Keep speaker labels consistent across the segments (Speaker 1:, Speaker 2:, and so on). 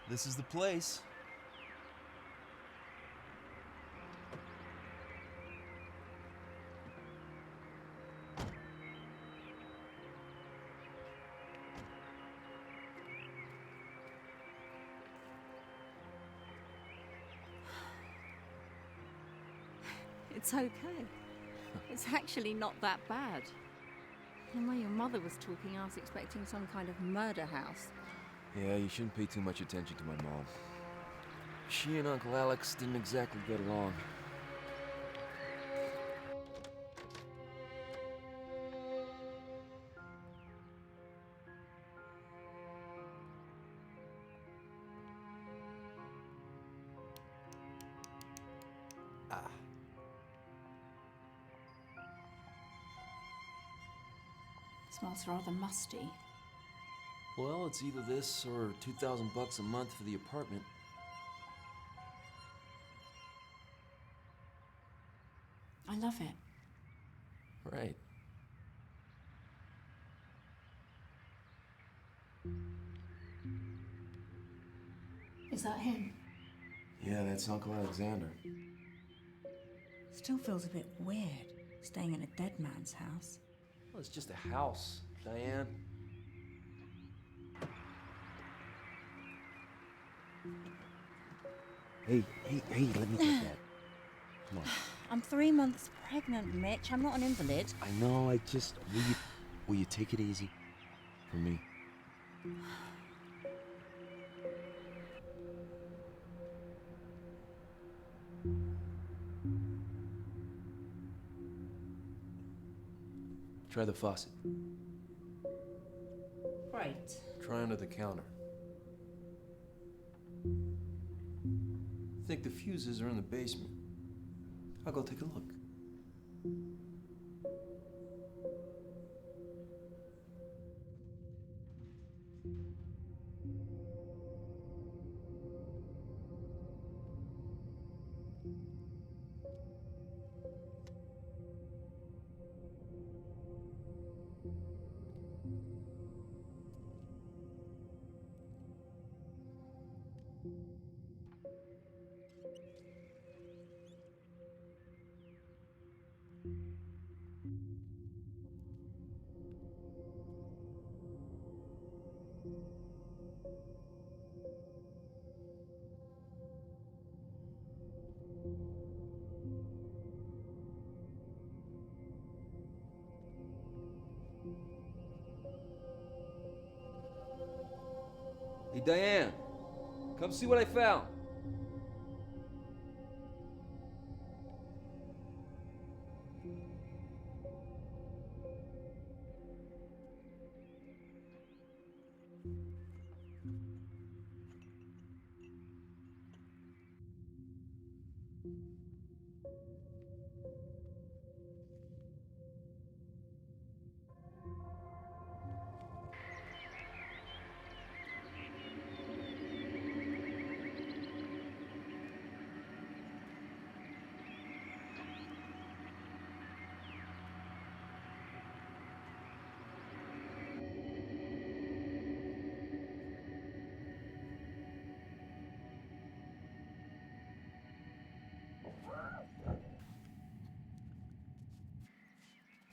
Speaker 1: This is the place.
Speaker 2: It's okay. It's actually not that bad. The way your mother was talking, I was expecting some kind of murder house.
Speaker 1: Yeah, you shouldn't pay too much attention to my mom. She and Uncle Alex didn't exactly get along. Ah.
Speaker 2: Smells rather musty.
Speaker 1: Well, it's either this or $2,000 a month for the apartment.
Speaker 2: I love it.
Speaker 1: Right.
Speaker 2: Is that him?
Speaker 1: Yeah, that's Uncle Alexander.
Speaker 3: Still feels a bit weird, staying in a dead man's house.
Speaker 1: Well, it's just a house, Diane.
Speaker 4: Hey, let me get that. Come on.
Speaker 3: I'm 3 months pregnant, Mitch. I'm not an invalid.
Speaker 4: I know, will you take it easy?
Speaker 1: For me. Try the faucet.
Speaker 3: Great.
Speaker 1: Try under the counter. I think the fuses are in the basement. I'll go take a look. Hey, Diane, come see what I found.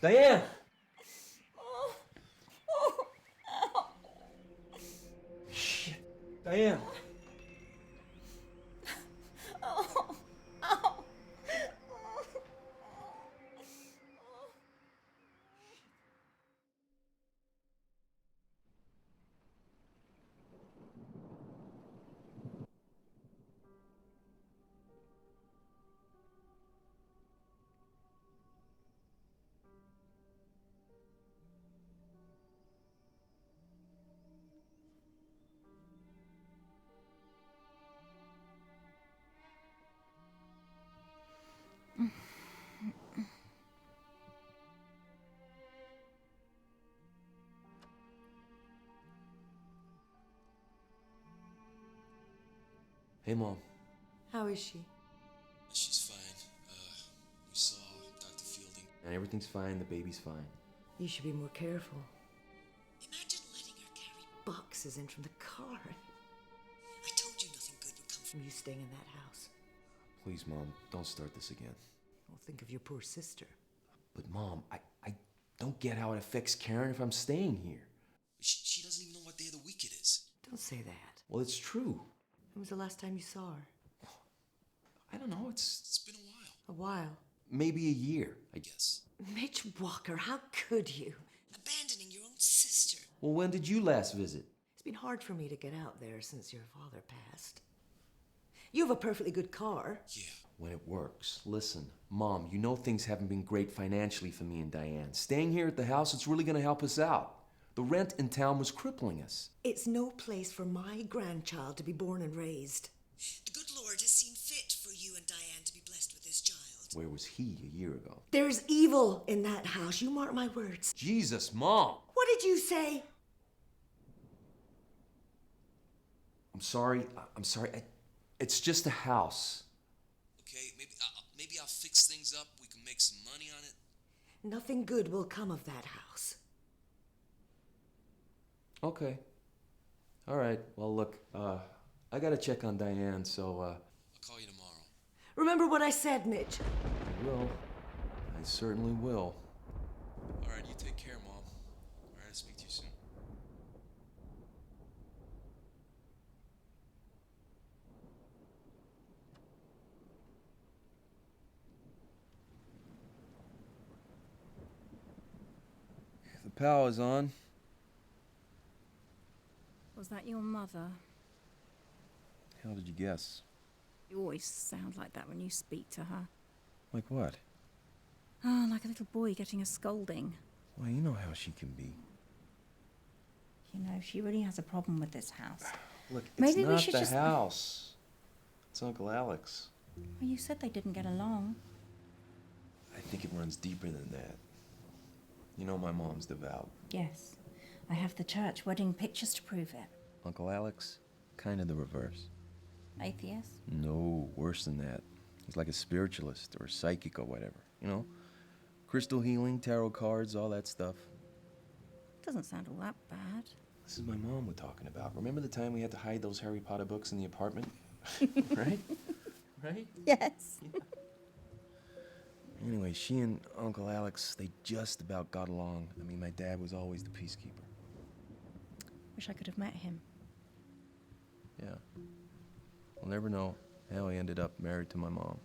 Speaker 1: Diane! Shit. Diane! Hey, Mom.
Speaker 5: How is she?
Speaker 1: She's fine. We saw Dr. Fielding. And everything's fine, the baby's fine.
Speaker 5: You should be more careful. Imagine letting her carry boxes in from the car. I told from you staying in that house.
Speaker 4: Please, Mom, don't start this again.
Speaker 5: Well, think of your poor sister.
Speaker 4: But, Mom, I don't get how it affects Karen if I'm staying here. She doesn't even know what day of the week it is.
Speaker 5: Don't say that.
Speaker 4: Well, it's true.
Speaker 5: When was the last time you saw her?
Speaker 4: I don't know. It's been a while.
Speaker 5: A while.
Speaker 4: Maybe a year, I guess.
Speaker 5: Mitch Walker, how could you? Abandoning your own sister.
Speaker 4: Well, when did you last visit?
Speaker 5: It's been hard for me to get out there since your father passed. You have a perfectly good car.
Speaker 4: Yeah, when it works. Listen, Mom, you know things haven't been great financially for me and Diane. Staying here at the house, it's really going to help us out. The rent in town was crippling us.
Speaker 5: It's no place for my grandchild to be born and raised. The good Lord has seen fit for you and Diane to be blessed with this child.
Speaker 4: Where was he a year ago?
Speaker 5: There's evil in that house. You mark my words.
Speaker 4: Jesus, Mom!
Speaker 5: What did you say?
Speaker 4: I'm sorry. It's just a house.
Speaker 1: Okay, maybe I'll fix things up. We can make some money on it.
Speaker 5: Nothing good will come of that house.
Speaker 4: Okay. All right. Well, look, I gotta check on Diane, so,
Speaker 1: I'll call you tomorrow.
Speaker 5: Remember what I said, Mitch.
Speaker 4: I will. I certainly will.
Speaker 1: All right, you take care, Mom. All right, I'll speak to you soon. The power's on.
Speaker 2: Was that your mother?
Speaker 1: How did you guess?
Speaker 2: You always sound like that when you speak to her.
Speaker 1: Like what?
Speaker 2: Oh, like a little boy getting a scolding.
Speaker 1: Well, you know how she can be.
Speaker 3: You know, she really has a problem with this house.
Speaker 1: Look, it's
Speaker 2: Maybe we
Speaker 1: not
Speaker 2: should
Speaker 1: the
Speaker 2: just-
Speaker 1: house. It's Uncle Alex.
Speaker 3: Well, you said they didn't get along.
Speaker 1: I think it runs deeper than that. You know my mom's devout.
Speaker 3: Yes. I have the church wedding pictures to prove it.
Speaker 1: Uncle Alex, kind of the reverse.
Speaker 3: Atheist?
Speaker 1: No, worse than that. He's like a spiritualist or a psychic or whatever, you know? Crystal healing, tarot cards, all that stuff.
Speaker 2: Doesn't sound all that bad.
Speaker 1: This is my mom we're talking about. Remember the time we had to hide those Harry Potter books in the apartment? Right? Right?
Speaker 3: Yes.
Speaker 1: Anyway, she and Uncle Alex, they just about got along. I mean, my dad was always the peacekeeper.
Speaker 3: Wish I could have met him.
Speaker 1: Yeah. We'll never know how he ended up married to my mom.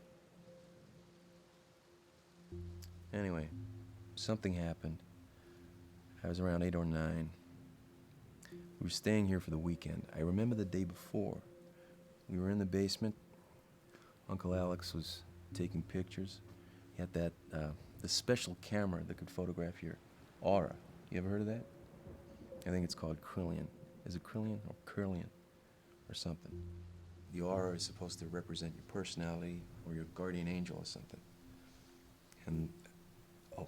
Speaker 1: Anyway, something happened. I was around 8 or 9. We were staying here for the weekend. I remember the day before. We were in the basement. Uncle Alex was taking pictures. He had that, the special camera that could photograph your aura. You ever heard of that? I think it's called Krillian. Is it Krillian or Curlian or something? The aura is supposed to represent your personality or your guardian angel or something. And, oh,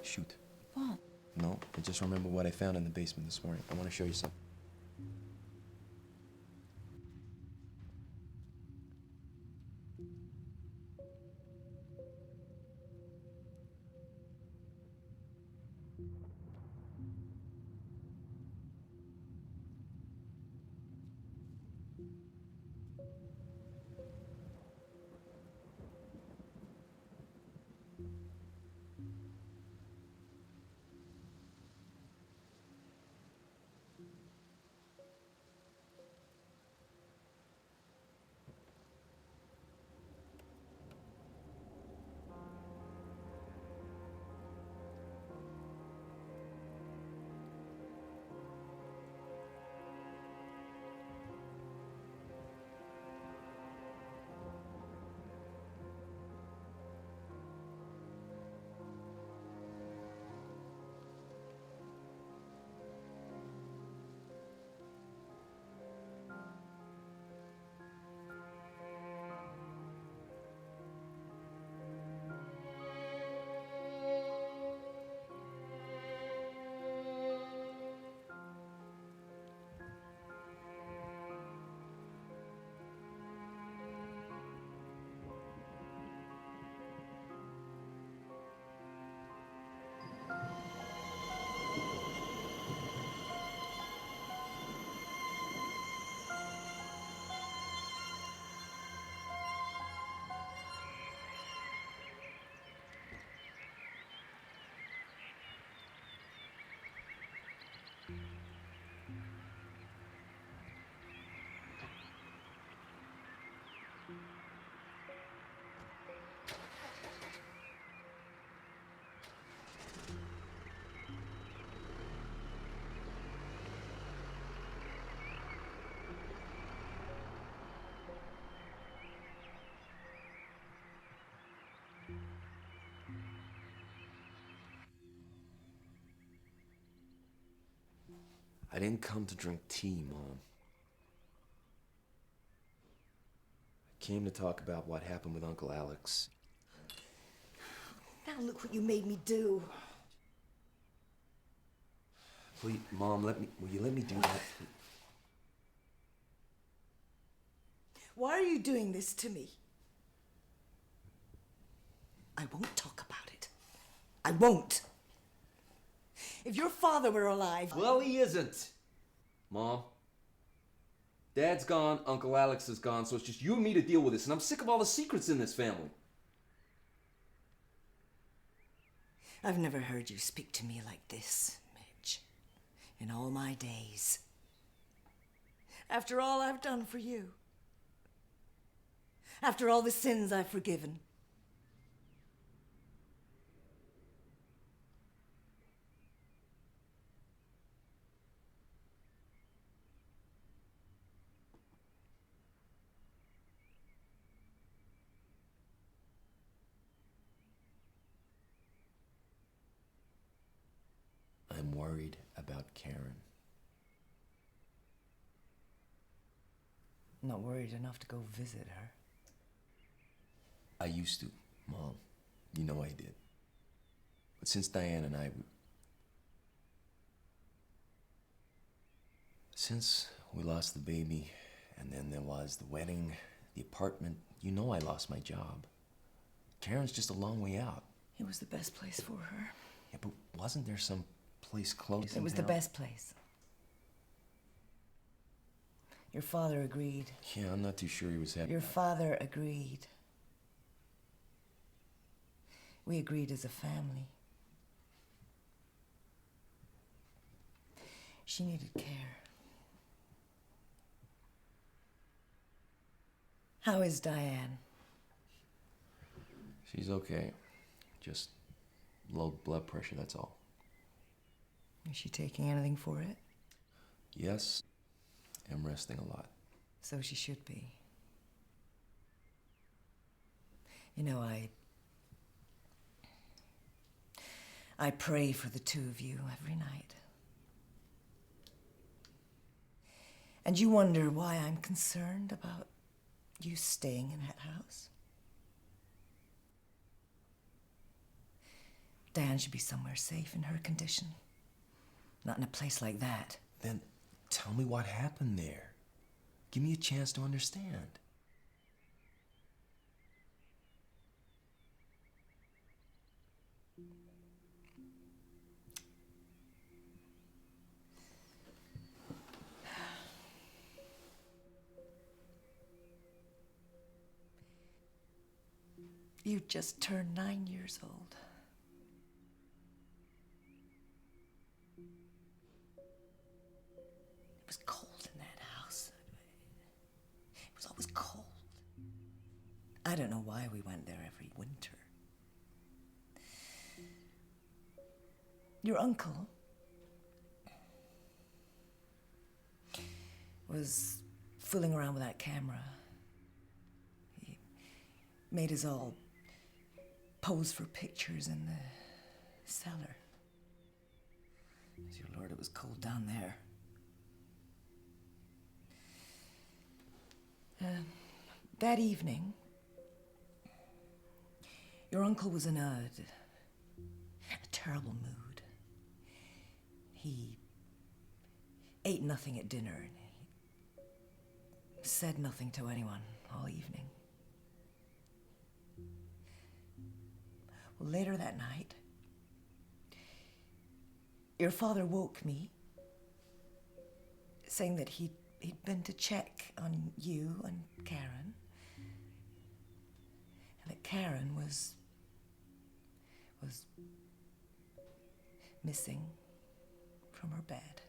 Speaker 1: shoot.
Speaker 3: What?
Speaker 1: No, I just remember what I found in the basement this morning. I want to show you something.
Speaker 4: I didn't come to drink tea, Mom. I came to talk about what happened with Uncle Alex.
Speaker 5: Now look what you made me do.
Speaker 4: Please, Mom, will you let me do that?
Speaker 5: Why are you doing this to me? I won't talk about it. I won't. If your father were alive...
Speaker 4: Well, he isn't. Mom. Dad's gone, Uncle Alex is gone, so it's just you and me to deal with this, and I'm sick of all the secrets in this family.
Speaker 5: I've never heard you speak to me like this, Mitch, in all my days. After all I've done for you. After all the sins I've forgiven.
Speaker 4: I'm worried about Karen.
Speaker 5: Not worried enough to go visit her.
Speaker 4: I used to, Mom. You know I did. But since Diane and I... Since we lost the baby, and then there was the wedding, the apartment, you know I lost my job. Karen's just a long way out.
Speaker 5: It was the best place for her.
Speaker 4: Yeah, but wasn't there some place close in
Speaker 5: It was the
Speaker 4: town?
Speaker 5: best place. Your father agreed.
Speaker 4: Yeah, I'm not too sure he was happy.
Speaker 5: Your father agreed. We agreed as a family. She needed care. How is Diane?
Speaker 4: She's okay. Just low blood pressure, that's all.
Speaker 5: Is she taking anything for it?
Speaker 4: Yes, I'm resting a lot.
Speaker 5: So she should be. You know, I pray for the two of you every night. And you wonder why I'm concerned about you staying in that house? Diane should be somewhere safe in her condition. Not in a place like that.
Speaker 4: Then tell me what happened there. Give me a chance to understand.
Speaker 5: You just turned 9 years old. It was cold in that house. It was always cold. I don't know why we went there every winter. Your uncle was fooling around with that camera. He made us all pose for pictures in the cellar. Dear Lord, it was cold down there. That evening, your uncle was in a terrible mood. He ate nothing at dinner and he said nothing to anyone all evening. Well, later that night, your father woke me saying that he'd been to check on you and Karen, and that Karen was missing from her bed.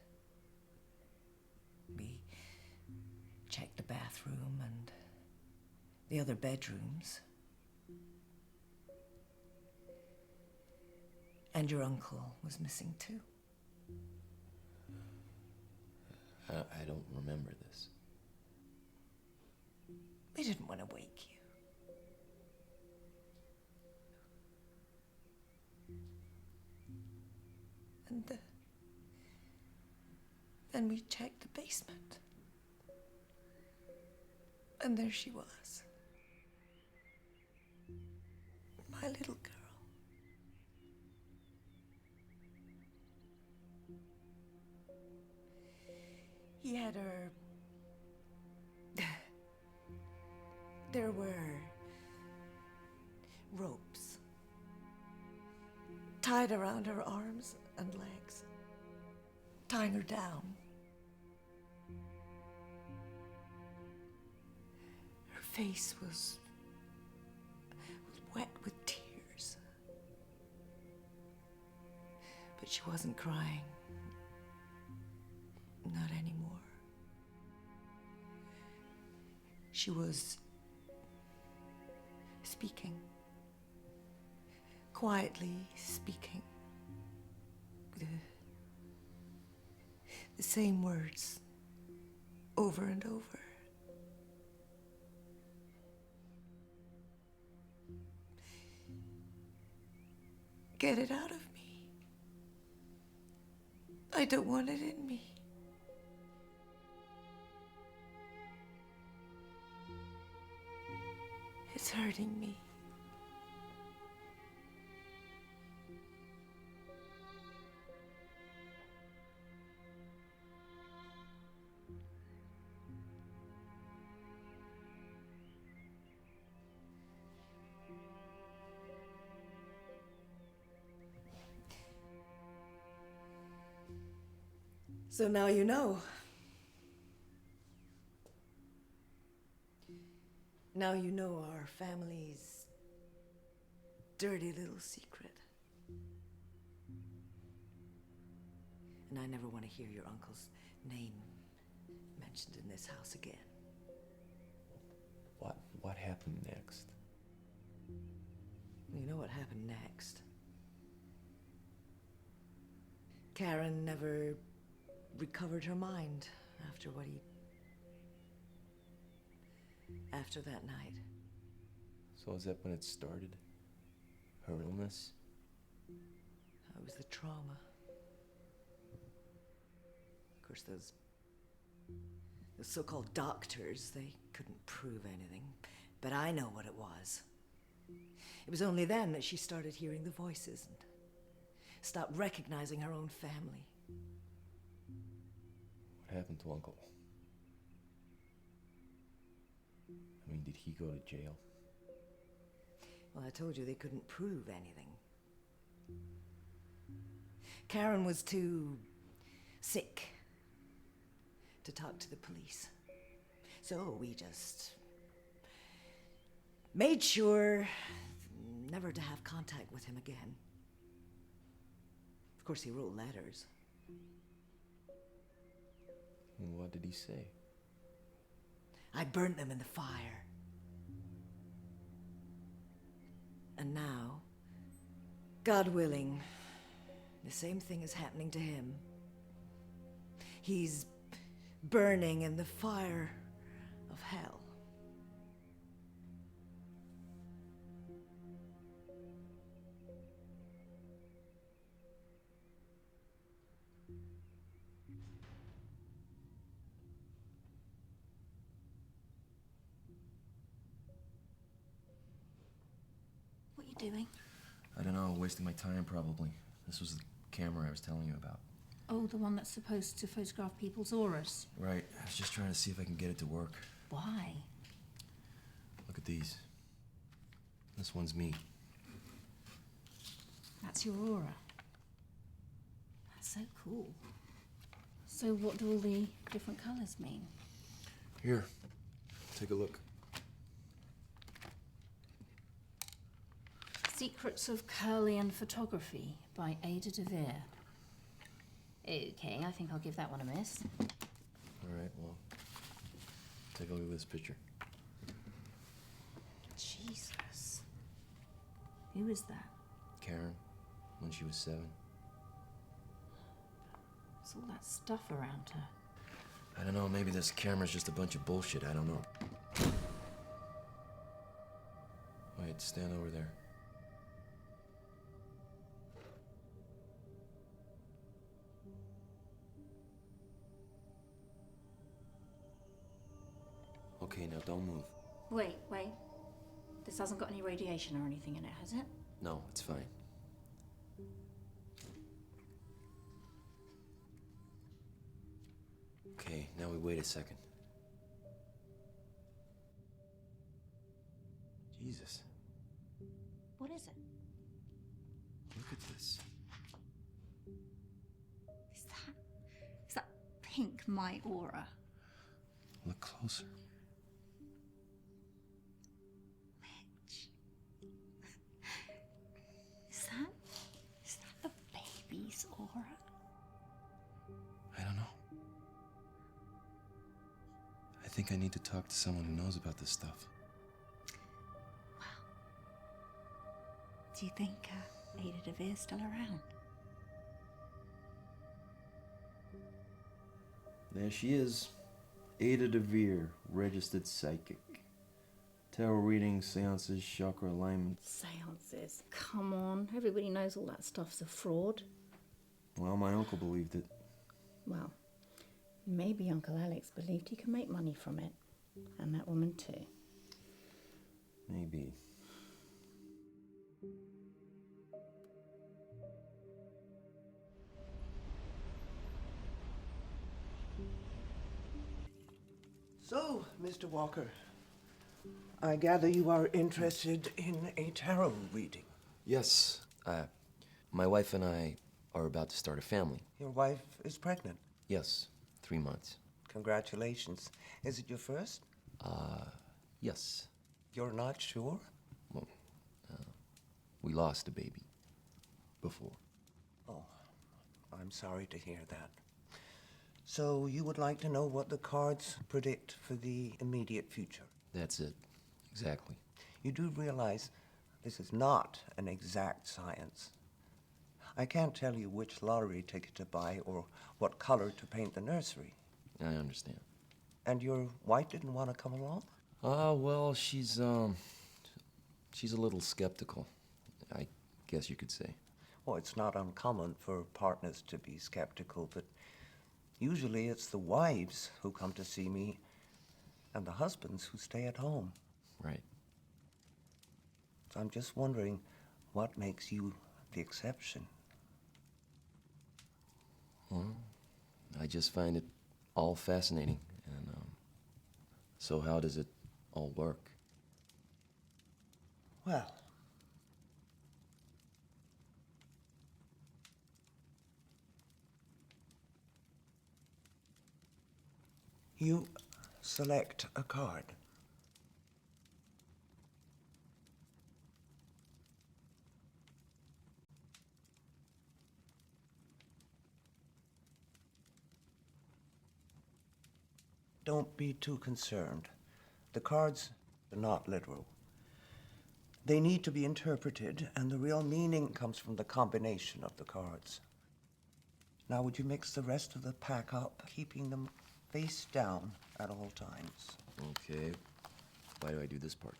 Speaker 5: We checked the bathroom and the other bedrooms. And your uncle was missing too.
Speaker 4: I don't remember this.
Speaker 5: We didn't want to wake you. And Then we checked the basement. And there she was. My little girl. He had her. There were ropes tied around her arms and legs, tying her down. Her face was wet with tears. But she wasn't crying. Not anymore. She was speaking. Quietly speaking. The same words over and over. Get it out of me. I don't want it in me. It's hurting me. So now you know. Now you know our family's dirty little secret. And I never want to hear your uncle's name mentioned in this house again.
Speaker 1: What happened next?
Speaker 5: You know what happened next? Karen never recovered her mind after after that night.
Speaker 1: So is that when it started? Her illness?
Speaker 5: That was the trauma. Of course, those so-called doctors, they couldn't prove anything. But I know what it was. It was only then that she started hearing the voices and stopped recognizing her own family.
Speaker 1: What happened to Uncle? I mean, did he go to jail?
Speaker 5: Well, I told you they couldn't prove anything. Karen was too sick to talk to the police. So we just made sure never to have contact with him again. Of course, he wrote letters.
Speaker 1: And what did he say?
Speaker 5: I burnt them in the fire. And now, God willing, the same thing is happening to him. He's burning in the fire of hell.
Speaker 2: What are you doing?
Speaker 1: I don't know, wasting my time probably. This was the camera I was telling you about.
Speaker 2: Oh, the one that's supposed to photograph people's auras.
Speaker 1: Right, I was just trying to see if I can get it to work.
Speaker 2: Why?
Speaker 1: Look at these. This one's me.
Speaker 2: That's your aura. That's so cool. So what do all the different colours mean?
Speaker 1: Here, take a look.
Speaker 2: Secrets of Curlian Photography by Ada DeVere. Okay, I think I'll give that one a miss.
Speaker 1: All right, well, take a look at this picture.
Speaker 2: Jesus. Who is that?
Speaker 1: Karen, when she was 7.
Speaker 2: There's all that stuff around her.
Speaker 1: I don't know, maybe this camera's just a bunch of bullshit, I don't know. Wait, stand over there. Okay, now don't move.
Speaker 2: Wait. This hasn't got any radiation or anything in it, has it?
Speaker 1: No, it's fine. Okay, now we wait a second. Jesus,
Speaker 2: What is it?
Speaker 1: look at this.
Speaker 2: Is that pink my aura?
Speaker 1: Look closer.
Speaker 2: Mitch. Is that the baby's aura?
Speaker 1: I don't know. I think I need to talk to someone who knows about this stuff.
Speaker 2: Do you think Ada DeVere's still around?
Speaker 1: There she is. Ada DeVere, registered psychic. Tarot readings, seances, chakra alignment.
Speaker 2: Seances. Come on, everybody knows all that stuff's a fraud.
Speaker 1: Well, my uncle believed it.
Speaker 2: Well, maybe Uncle Alex believed he could make money from it. And that woman too.
Speaker 1: Maybe.
Speaker 6: So, Mr. Walker, I gather you are interested in a tarot reading.
Speaker 1: Yes, my wife and I are about to start a family.
Speaker 6: Your wife is pregnant.
Speaker 1: Yes, 3 months.
Speaker 6: Congratulations. Is it your first?
Speaker 1: Yes.
Speaker 6: You're not sure?
Speaker 1: Well, we lost a baby before.
Speaker 6: Oh, I'm sorry to hear that. So you would like to know what the cards predict for the immediate future?
Speaker 1: That's it. Exactly.
Speaker 6: You do realize this is not an exact science. I can't tell you which lottery ticket to buy or what color to paint the nursery.
Speaker 1: I understand.
Speaker 6: And your wife didn't want to come along?
Speaker 1: Well, she's a little skeptical, I guess you could say.
Speaker 6: Well, it's not uncommon for partners to be skeptical, but usually it's the wives who come to see me and the husbands who stay at home.
Speaker 1: Right.
Speaker 6: So I'm just wondering what makes you the exception.
Speaker 1: Well, I just find it all fascinating. And, so how does it all work?
Speaker 6: Well, you select a card. Don't be too concerned. The cards are not literal. They need to be interpreted, and the real meaning comes from the combination of the cards. Now, would you mix the rest of the pack up, keeping them face down at all times?
Speaker 1: Okay. Why do I do this part?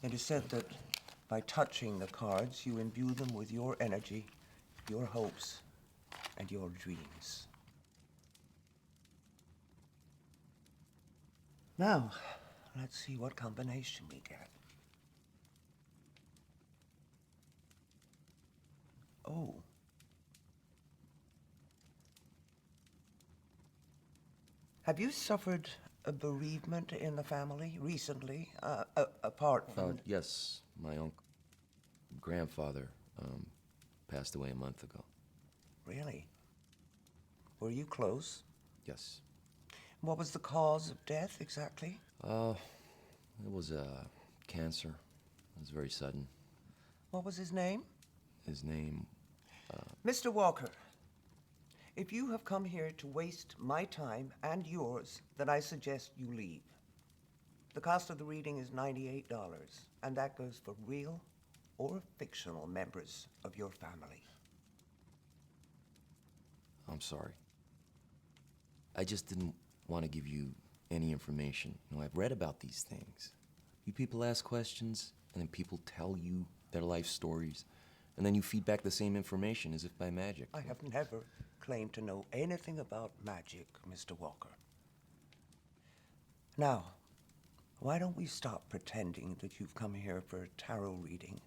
Speaker 6: It is said that by touching the cards, you imbue them with your energy, your hopes, and your dreams. Now, let's see what combination we get. Oh. Have you suffered a bereavement in the family recently, apart from...
Speaker 1: Yes, my grandfather passed away a month ago.
Speaker 6: Really? Were you close?
Speaker 1: Yes.
Speaker 6: What was the cause of death exactly?
Speaker 1: It was cancer. It was very sudden.
Speaker 6: What was his name?
Speaker 1: His name,
Speaker 6: Mr. Walker, if you have come here to waste my time and yours, then I suggest you leave. The cost of the reading is $98, and that goes for real or fictional members of your family.
Speaker 1: I'm sorry. I just didn't want to give you any information. You know, I've read about these things. You people ask questions, and then people tell you their life stories, and then you feed back the same information as if by magic.
Speaker 6: I have never claimed to know anything about magic, Mr. Walker. Now, Why don't we stop pretending that you've come here for a tarot reading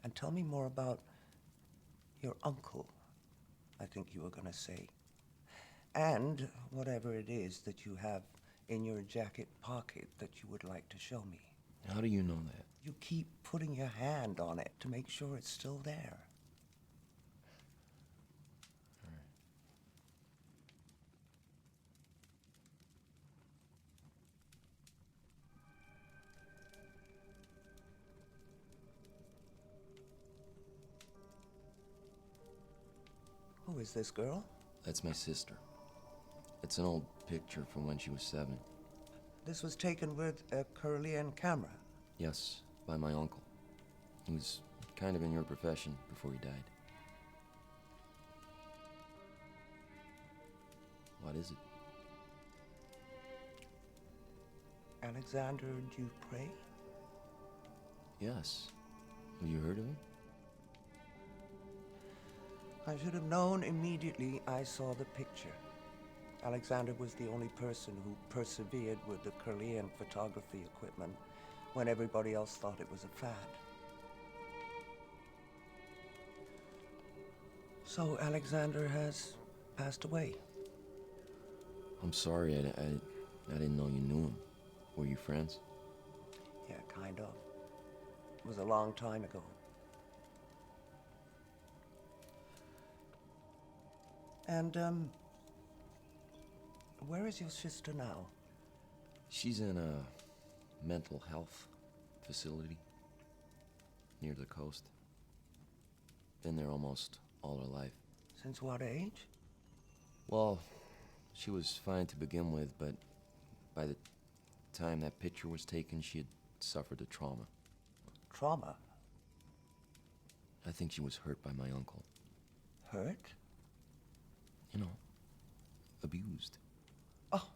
Speaker 6: and tell me more about your uncle, I think you were going to say, and whatever it is that you have in your jacket pocket that you would like to show me.
Speaker 1: How do you know that?
Speaker 6: You keep putting your hand on it to make sure it's still there. Who is this girl?
Speaker 1: That's my sister. It's an old picture from when she was 7.
Speaker 6: This was taken with a Kirlian camera.
Speaker 1: Yes, by my uncle. He was kind of in your profession before he died. What is it?
Speaker 6: Alexander Dupre?
Speaker 1: Yes. Have you heard of him?
Speaker 6: I should have known immediately I saw the picture. Alexander was the only person who persevered with the Kirlian photography equipment when everybody else thought it was a fad. So Alexander has passed away.
Speaker 1: I'm sorry, I didn't know you knew him. Were you friends?
Speaker 6: Yeah, kind of. It was a long time ago. And, where is your sister now?
Speaker 1: She's in a mental health facility near the coast. Been there almost all her life.
Speaker 6: Since what age?
Speaker 1: Well, she was fine to begin with, but by the time that picture was taken, she had suffered a trauma.
Speaker 6: Trauma?
Speaker 1: I think she was hurt by my uncle.
Speaker 6: Hurt?
Speaker 1: You know, abused.
Speaker 6: Oh,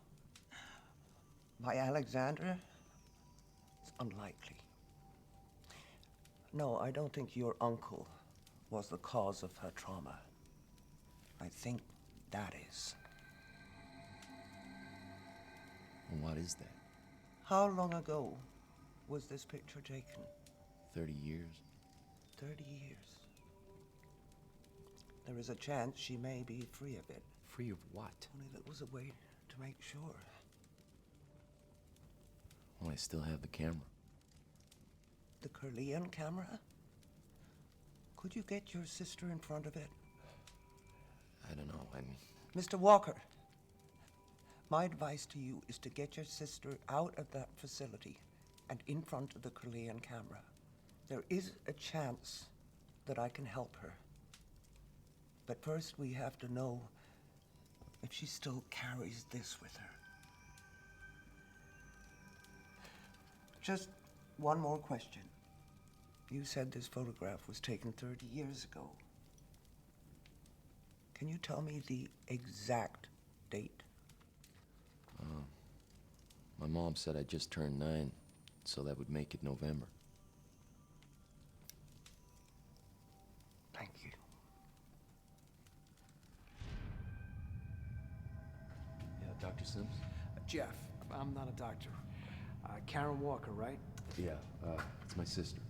Speaker 6: by Alexander? It's unlikely. No, I don't think your uncle was the cause of her trauma. I think that is.
Speaker 1: And what is that?
Speaker 6: How long ago was this picture taken?
Speaker 1: 30 years?
Speaker 6: 30 years. There is a chance she may be free of it.
Speaker 1: Free of what?
Speaker 6: Only there was a way to make sure.
Speaker 1: Well, I still have the camera.
Speaker 6: The Kirlian camera? Could you get your sister in front of it?
Speaker 1: I don't know,
Speaker 6: Mr. Walker, my advice to you is to get your sister out of that facility and in front of the Kirlian camera. There is a chance that I can help her. But first we have to know if she still carries this with her. Just one more question. You said this photograph was taken 30 years ago. Can you tell me the exact date?
Speaker 1: My mom said I just turned 9, so that would make it November.
Speaker 6: Thank you.
Speaker 1: Yeah, Dr. Sims?
Speaker 7: Jeff, I'm not a doctor. Karen Walker, right?
Speaker 1: Yeah, it's my sister.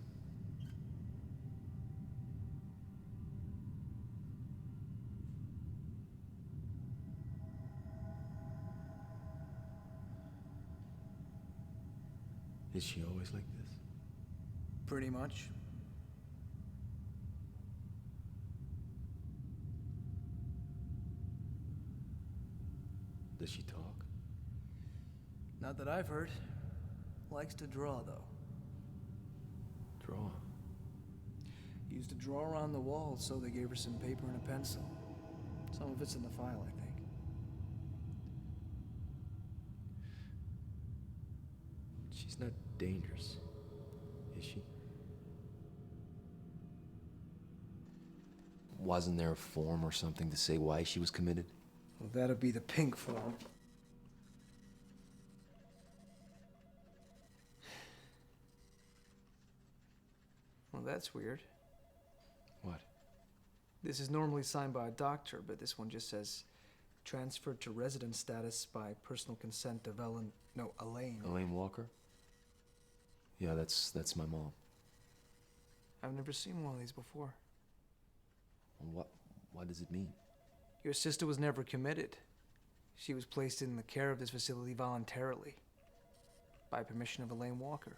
Speaker 1: Is she always like this?
Speaker 7: Pretty much.
Speaker 1: Does she talk?
Speaker 7: Not that I've heard. Likes to draw, though.
Speaker 1: Draw?
Speaker 7: Used to draw around the wall, so they gave her some paper and a pencil. Some of it's in the file, I think.
Speaker 1: She's not dangerous, is she? Wasn't there a form or something to say why she was committed?
Speaker 7: Well, that'd be the pink form. Well, that's weird.
Speaker 1: What?
Speaker 7: This is normally signed by a doctor, but this one just says transferred to resident status by personal consent of Elaine.
Speaker 1: Elaine Walker?
Speaker 4: Yeah, that's my mom.
Speaker 7: I've never seen one of these before.
Speaker 4: What does it mean?
Speaker 7: Your sister was never committed. She was placed in the care of this facility voluntarily, by permission of Elaine Walker.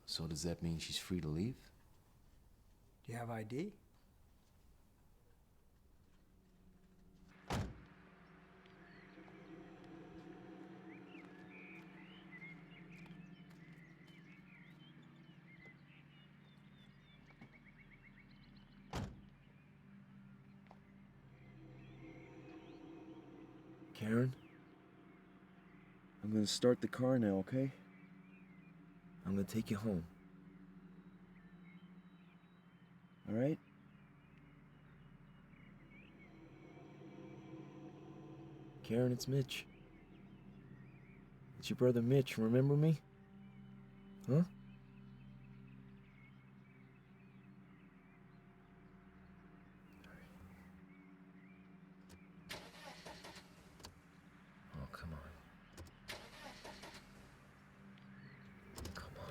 Speaker 4: So does that mean she's free to leave?
Speaker 7: Do you have ID?
Speaker 1: Karen? I'm gonna start the car now, okay? I'm gonna take you home. Alright? Karen, it's Mitch. It's your brother Mitch, remember me? Huh? Oh, come on. Come on.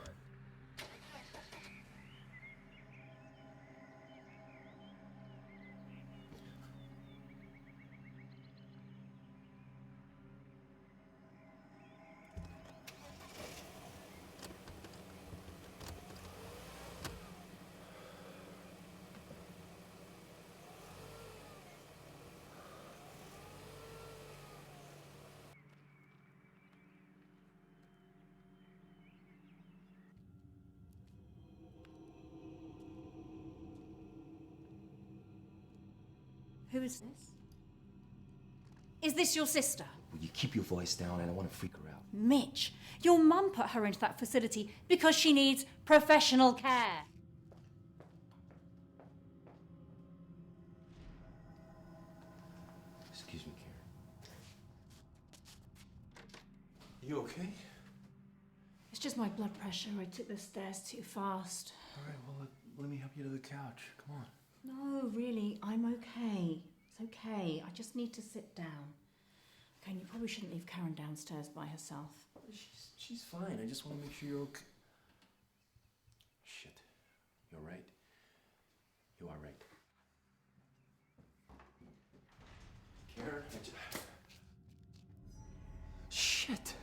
Speaker 2: Who is this? Is this your sister?
Speaker 4: Will you keep your voice down? I don't want to freak her out.
Speaker 2: Mitch, your mum put her into that facility because she needs professional care.
Speaker 4: Excuse me, Karen. You okay?
Speaker 2: It's just my blood pressure. I took the stairs too fast.
Speaker 4: All right, well, let me help you to the couch. Come on.
Speaker 2: No, really, I'm okay. It's okay. I just need to sit down. Okay, and you probably shouldn't leave Karen downstairs by herself.
Speaker 4: She's fine. I just want to make sure you're okay. Shit. You're right. You are right. Karen, Shit.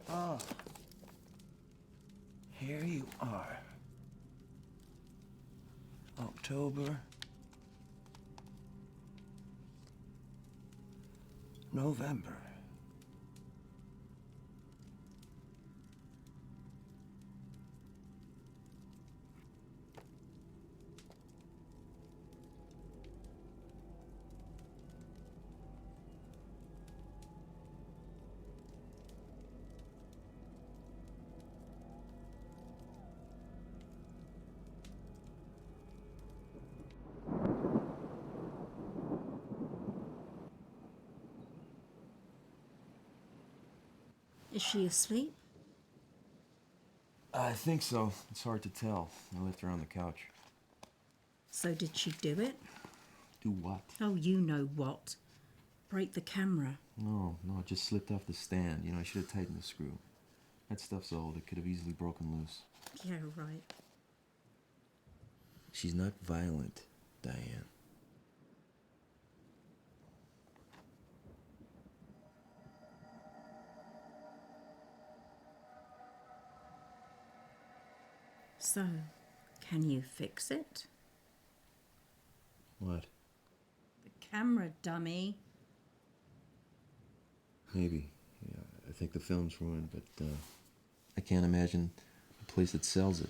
Speaker 6: Ah, here you are. October, November.
Speaker 2: Is she asleep?
Speaker 1: I think so. It's hard to tell. I left her on the couch.
Speaker 2: So did she do it?
Speaker 1: Do what?
Speaker 2: Oh, you know what. Break the camera.
Speaker 1: No, it just slipped off the stand. You know, I should have tightened the screw. That stuff's old. It could have easily broken loose.
Speaker 2: Yeah, right.
Speaker 1: She's not violent, Diane.
Speaker 2: So, can you fix it?
Speaker 1: What?
Speaker 2: The camera, dummy.
Speaker 1: Maybe. Yeah, I think the film's ruined, but I can't imagine a place that sells it.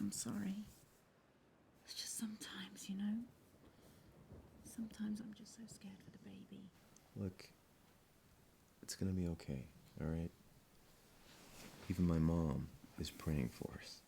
Speaker 2: I'm sorry. It's just sometimes, you know. Sometimes I'm just so scared for the baby.
Speaker 1: Look, It's gonna be okay, all right? Even my mom is praying for us.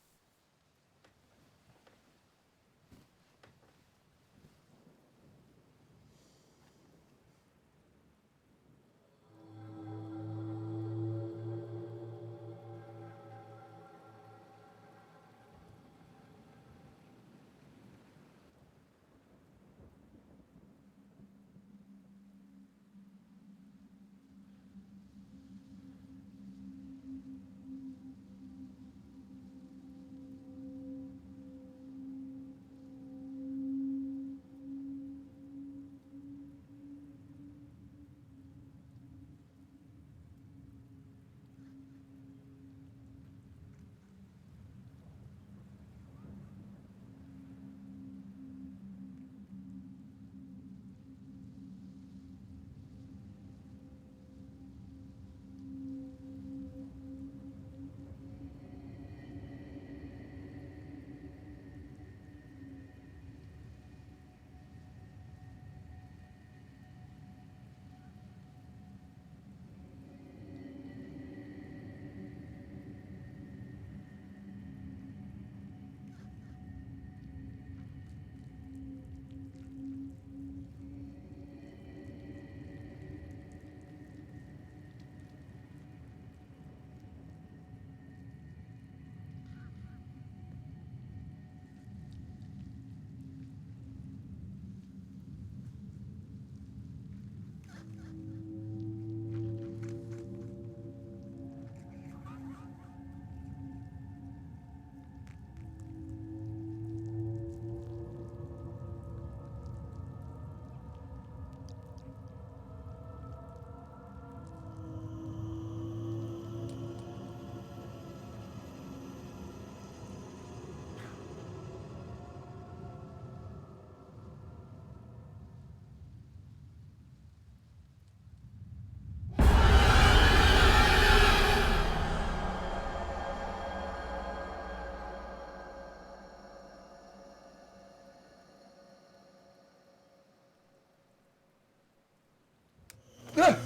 Speaker 3: What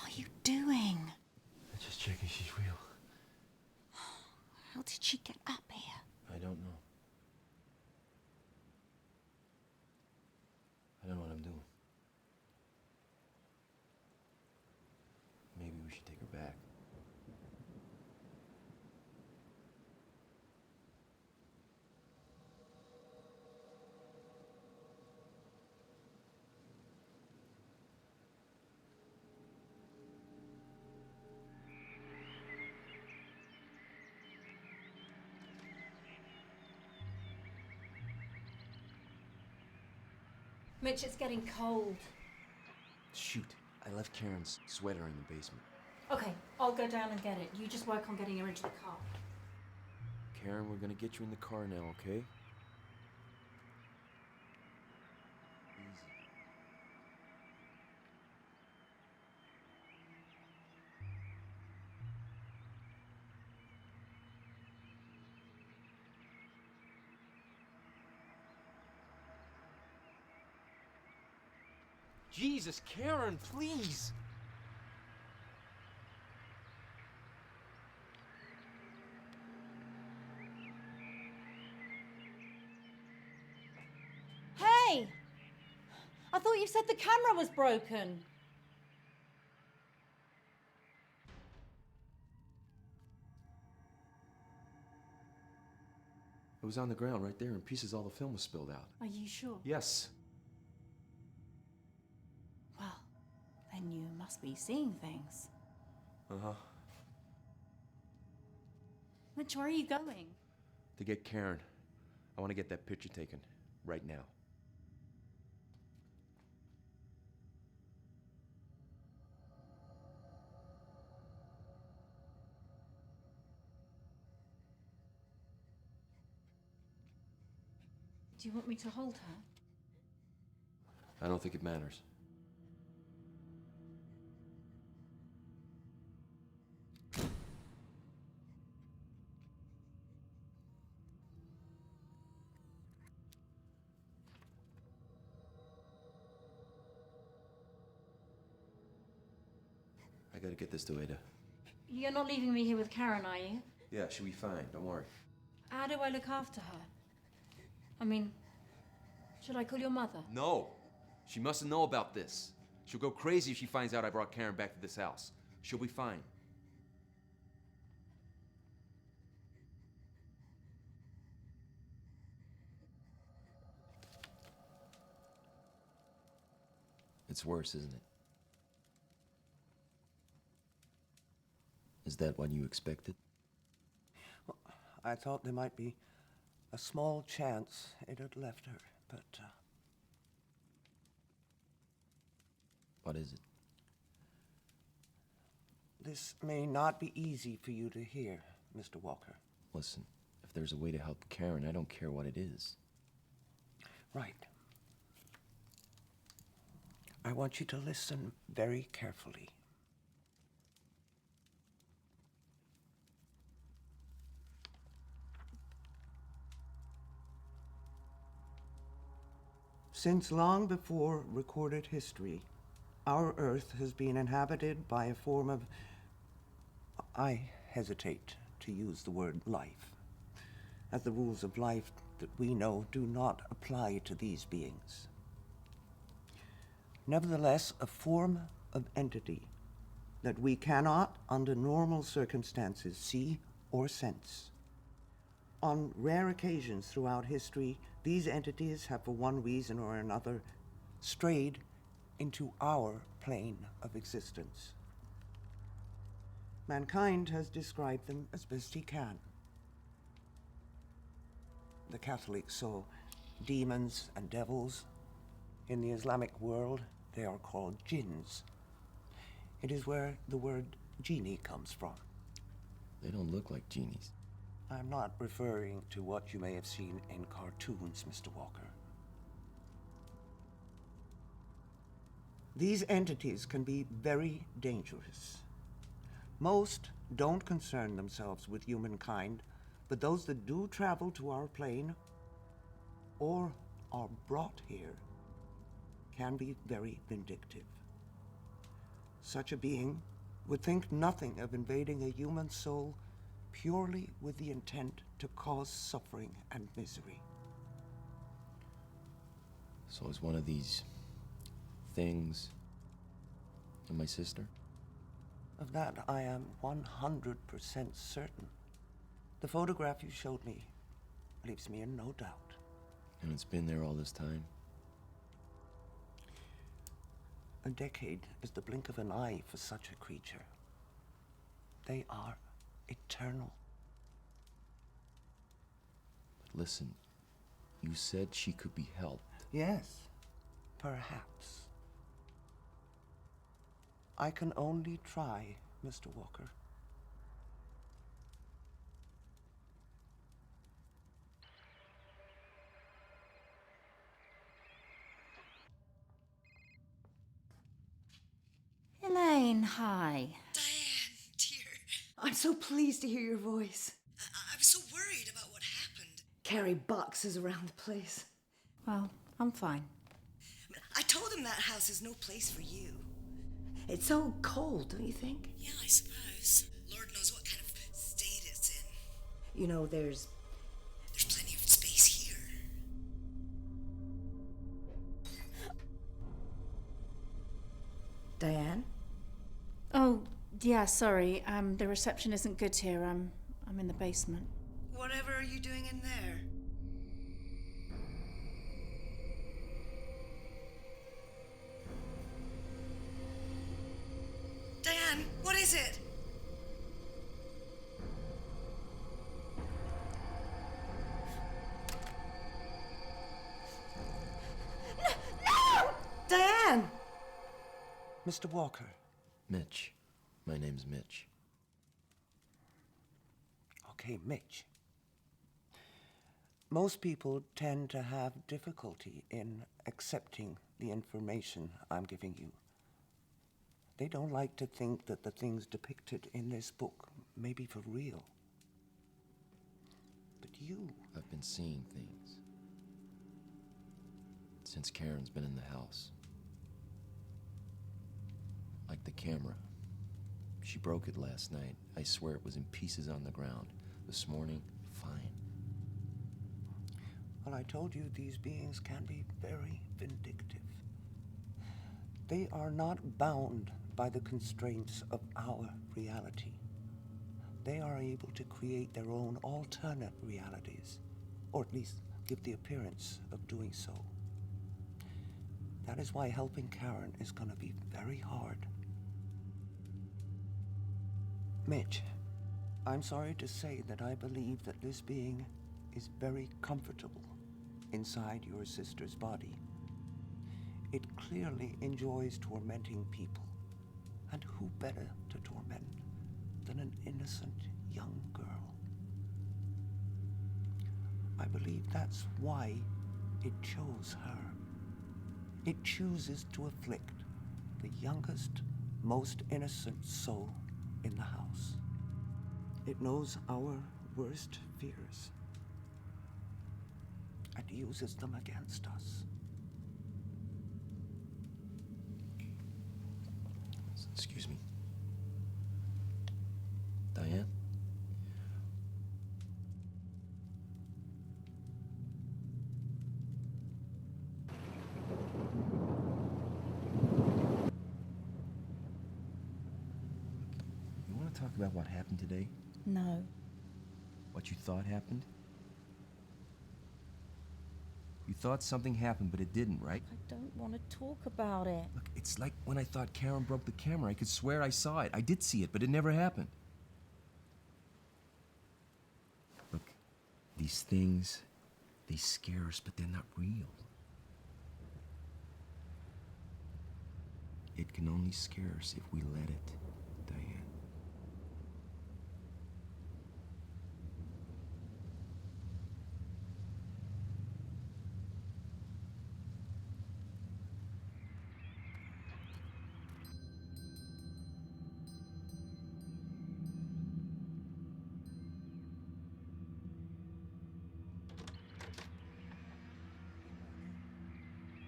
Speaker 3: are you doing?
Speaker 1: I'm just checking she's real.
Speaker 3: How did she get up here?
Speaker 1: I don't know. I don't know what I'm doing. Maybe we should take her back.
Speaker 2: Mitch, it's getting cold.
Speaker 4: Shoot, I left Karen's sweater in the basement.
Speaker 2: Okay, I'll go down and get it. You just work on getting her into the car.
Speaker 1: Karen, we're gonna get you in the car now, okay? Easy.
Speaker 4: Jesus, Karen, please!
Speaker 3: Hey! I thought you said the camera was broken.
Speaker 4: It was on the ground right there in pieces. All the film was spilled out.
Speaker 2: Are you sure?
Speaker 4: Yes.
Speaker 3: Well, then you must be seeing things.
Speaker 4: Uh-huh.
Speaker 3: Mitch, where are you going?
Speaker 4: To get Karen. I want to get that picture taken. Right now.
Speaker 2: Do you want me to hold her?
Speaker 4: I don't think it matters.
Speaker 1: gotta get this to Ada.
Speaker 3: You're not leaving me here with Karen, are you?
Speaker 1: Yeah, she'll be fine. Don't worry.
Speaker 3: How do I look after her? I mean, should I call your mother?
Speaker 4: No. She mustn't know about this. She'll go crazy if she finds out I brought Karen back to this house. She'll be fine.
Speaker 1: It's worse, isn't it? Is that what you expected?
Speaker 6: I thought there might be a small chance it had left her, but
Speaker 1: What is it?
Speaker 6: this may not be easy for you to hear, Mr. Walker.
Speaker 1: Listen, if there's a way to help Karen, I don't care what it is.
Speaker 6: Right. I want you to listen very carefully. Since long before recorded history, our Earth has been inhabited by a form of, I hesitate to use the word life, as the rules of life that we know do not apply to these beings. Nevertheless, a form of entity that we cannot, under normal circumstances, see or sense. On rare occasions throughout history, these entities have, for one reason or another, strayed into our plane of existence. Mankind has described them as best he can. The Catholics saw demons and devils. In the Islamic world, they are called jinns. It is where the word genie comes from.
Speaker 1: They don't look like genies.
Speaker 6: I'm not referring to what you may have seen in cartoons, Mr. Walker. These entities can be very dangerous. Most don't concern themselves with humankind, but those that do travel to our plane or are brought here can be very vindictive. Such a being would think nothing of invading a human soul purely with the intent to cause suffering and misery.
Speaker 1: So is one of these things and my sister?
Speaker 6: Of that I am 100% certain. The photograph you showed me leaves me in no doubt.
Speaker 1: And it's been there all this time?
Speaker 6: A decade is the blink of an eye for such a creature. They are eternal.
Speaker 1: But listen, you said she could be helped.
Speaker 6: Yes, perhaps. I can only try, Mr. Walker.
Speaker 2: Elaine, hi.
Speaker 5: Diane, dear. I'm so pleased to hear your voice. I was so worried about what happened. Carry boxes around the place.
Speaker 2: Well, I'm fine.
Speaker 5: I told him that house is no place for you. It's so cold, don't you think? Yeah, I suppose. Lord knows what kind of state it's in. You know, there's plenty of space here. Diane?
Speaker 2: Oh, yeah, sorry. The reception isn't good here. I'm in the basement.
Speaker 5: Whatever are you doing in there? Diane, what is it? No! Diane!
Speaker 6: Mr. Walker.
Speaker 1: Mitch. My name's Mitch.
Speaker 6: Okay, Mitch. Most people tend to have difficulty in accepting the information I'm giving you. They don't like to think that the things depicted in this book may be for real. But you...
Speaker 1: I've been seeing things since Karen's been in the house. Like the camera She broke it last night. I swear it was in pieces on the ground. This morning, fine.
Speaker 6: Well, I told you these beings can be very vindictive. They are not bound by the constraints of our reality. They are able to create their own alternate realities, or at least give the appearance of doing so. That is why helping Karen is going to be very hard. Mitch, I'm sorry to say that I believe that this being is very comfortable inside your sister's body. It clearly enjoys tormenting people. And who better to torment than an innocent young girl? I believe that's why it chose her. It chooses to afflict the youngest, most innocent soul in the house. It knows our worst fears and uses them against us.
Speaker 1: Excuse me. Diane? You want to talk about what happened today?
Speaker 8: No.
Speaker 1: What you thought happened? You thought something happened, but it didn't, right?
Speaker 8: I don't want to talk about it.
Speaker 1: Look, it's like when I thought Karen broke the camera. I could swear I saw it. I did see it, but it never happened. Look, these things, they scare us, but they're not real. It can only scare us if we let it, Diane.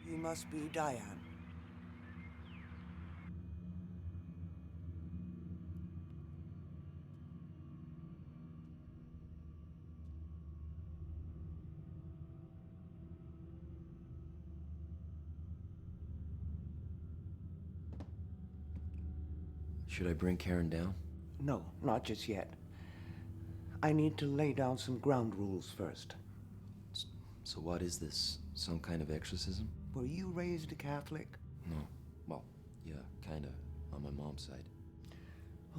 Speaker 6: You must be Diane.
Speaker 1: Should I bring Karen down?
Speaker 6: No, not just yet. I need to lay down some ground rules first.
Speaker 1: So what is this? Some kind of exorcism?
Speaker 6: Were you raised a Catholic?
Speaker 1: No. Well, yeah, kinda, on my mom's side.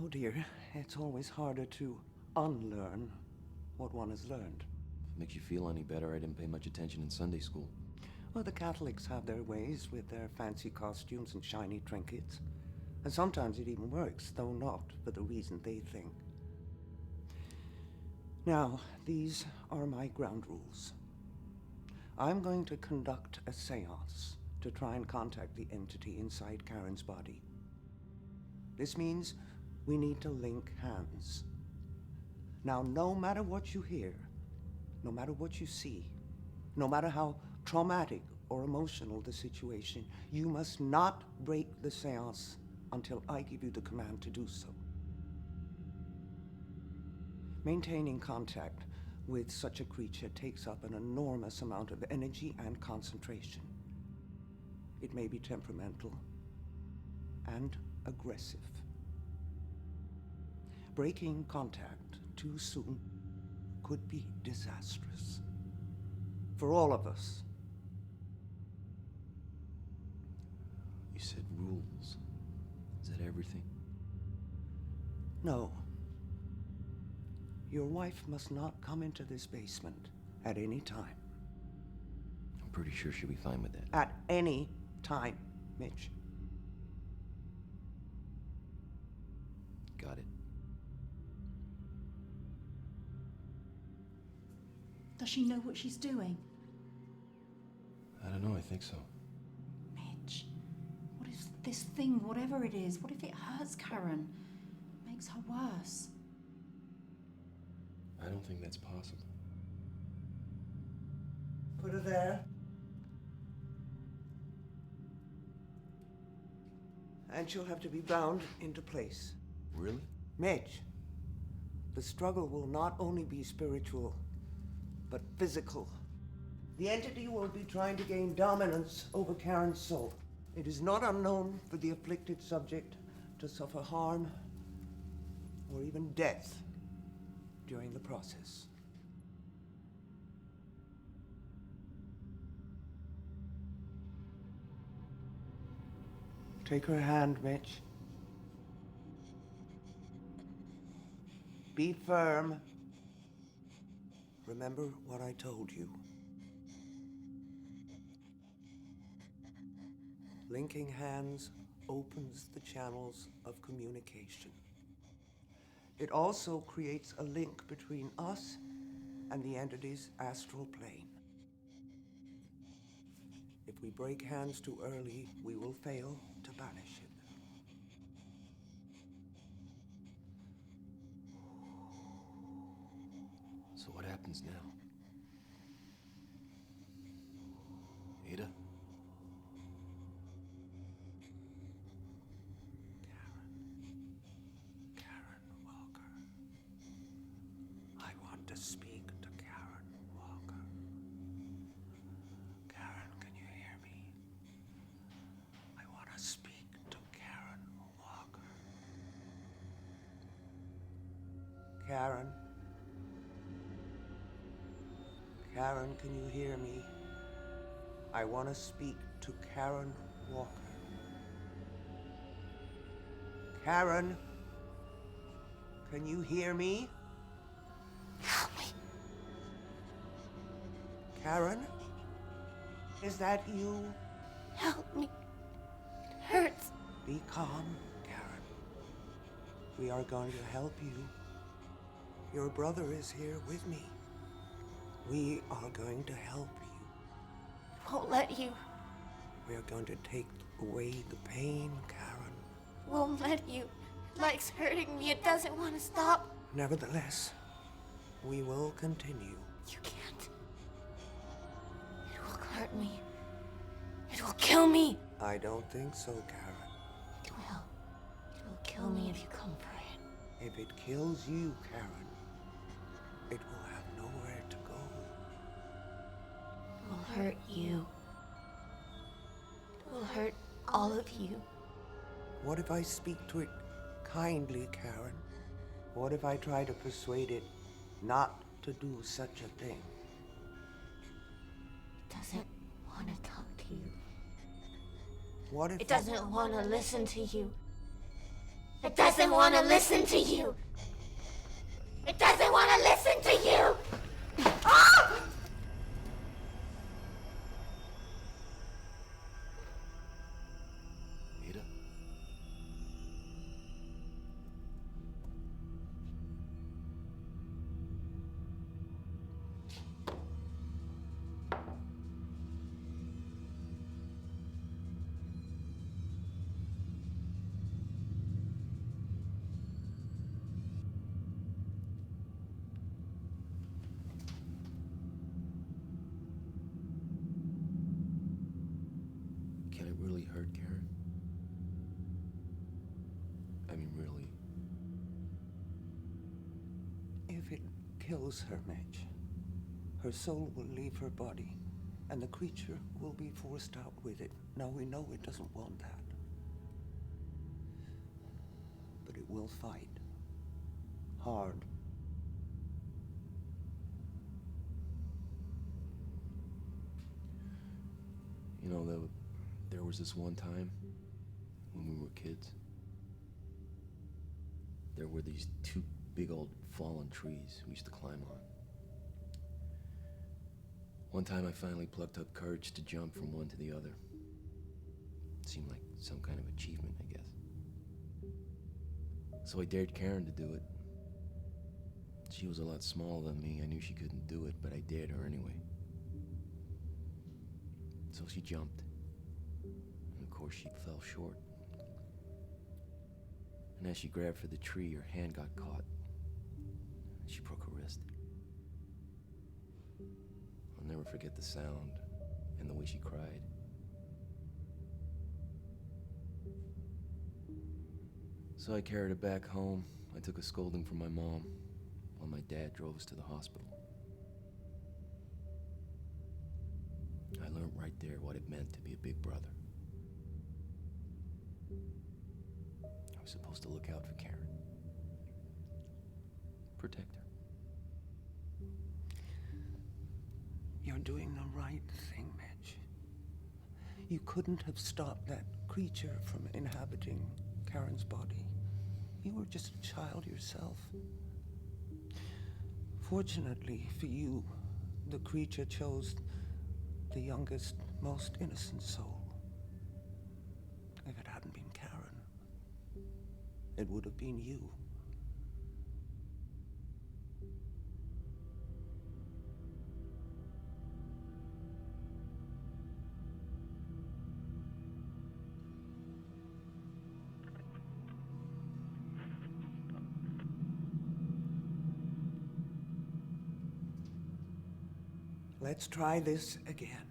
Speaker 6: Oh dear, it's always harder to unlearn what one has learned.
Speaker 1: If it makes you feel any better, I didn't pay much attention in Sunday school.
Speaker 6: Well, the Catholics have their ways with their fancy costumes and shiny trinkets. And sometimes it even works, though not for the reason they think. Now, these are my ground rules. I'm going to conduct a seance to try and contact the entity inside Karen's body. This means we need to link hands. Now, no matter what you hear, no matter what you see, no matter how traumatic or emotional the situation, you must not break the seance until I give you the command to do so. Maintaining contact with such a creature takes up an enormous amount of energy and concentration. It may be temperamental and aggressive. Breaking contact too soon could be disastrous for all of us.
Speaker 1: You said rules. Is that everything?
Speaker 6: No. Your wife must not come into this basement at any time.
Speaker 1: I'm pretty sure she'll be fine with that.
Speaker 6: At any time, Mitch.
Speaker 1: Got it.
Speaker 3: Does she know what she's doing?
Speaker 1: I don't know, I think so.
Speaker 3: Mitch, what if this thing, whatever it is, what if it hurts Karen? Makes her worse?
Speaker 1: I don't think that's possible.
Speaker 6: Put her there. And she'll have to be bound into place.
Speaker 4: Really?
Speaker 6: Mitch, the struggle will not only be spiritual, but physical. The entity will be trying to gain dominance over Karen's soul. It is not unknown for the afflicted subject to suffer harm or even death during the process. Take her hand, Mitch. Be firm. Remember what I told you. Linking hands opens the channels of communication. It also creates a link between us and the entity's astral plane. If we break hands too early, we will fail to banish it.
Speaker 4: So what happens now? Ada?
Speaker 6: Karen Walker. I want to speak to Karen Walker. Karen, can you hear me? I want to speak to Karen Walker. Karen? Karen, can you hear me? I want to speak to Karen Walker. Karen? Can you hear me?
Speaker 9: Help me.
Speaker 6: Karen? Is that you?
Speaker 9: Help me. It hurts.
Speaker 6: Be calm, Karen. We are going to help you. Your brother is here with me. We are going to help you.
Speaker 9: Won't let you.
Speaker 6: We are going to take away the pain, Karen.
Speaker 9: Won't let you. Like's hurting me. It doesn't want to stop.
Speaker 6: Nevertheless, we will continue.
Speaker 9: You can't. It will hurt me. It will kill me.
Speaker 6: I don't think so, Karen.
Speaker 9: It will. It will kill me if you come for it.
Speaker 6: If it kills you, Karen, it will have nowhere to go.
Speaker 9: It will hurt you. It will hurt all of you.
Speaker 6: What if I speak to it kindly, Karen? What if I try to persuade it not to do such a thing?
Speaker 9: It doesn't want to talk to you.
Speaker 6: What if
Speaker 9: It doesn't want to listen to you. It doesn't want to listen to you. It doesn't want to listen to you. Ah!
Speaker 4: Ada? Can it really hurt Karen? I mean, really?
Speaker 6: If it kills her, Mitch, her soul will leave her body, and the creature will be forced out with it. Now, we know it doesn't want that. But it will fight. Hard.
Speaker 1: You know, there was this one time when we were kids. There were these two big old fallen trees we used to climb on. One time I finally plucked up courage to jump from one to the other. It seemed like some kind of achievement, I guess. So I dared Karen to do it. She was a lot smaller than me. I knew she couldn't do it, but I dared her anyway. So she jumped. And of course she fell short. And as she grabbed for the tree, her hand got caught. She broke her wrist. I'll never forget the sound and the way she cried. So I carried her back home. I took a scolding from my mom while my dad drove us to the hospital. I learned right there what it meant to be a big brother. I was supposed to look out for Karen. Protect her.
Speaker 6: You're doing the right thing, Mitch. You couldn't have stopped that creature from inhabiting Karen's body. You were just a child yourself. Fortunately for you, the creature chose the youngest, most innocent soul. If it hadn't been Karen, it would have been you. Let's try this again.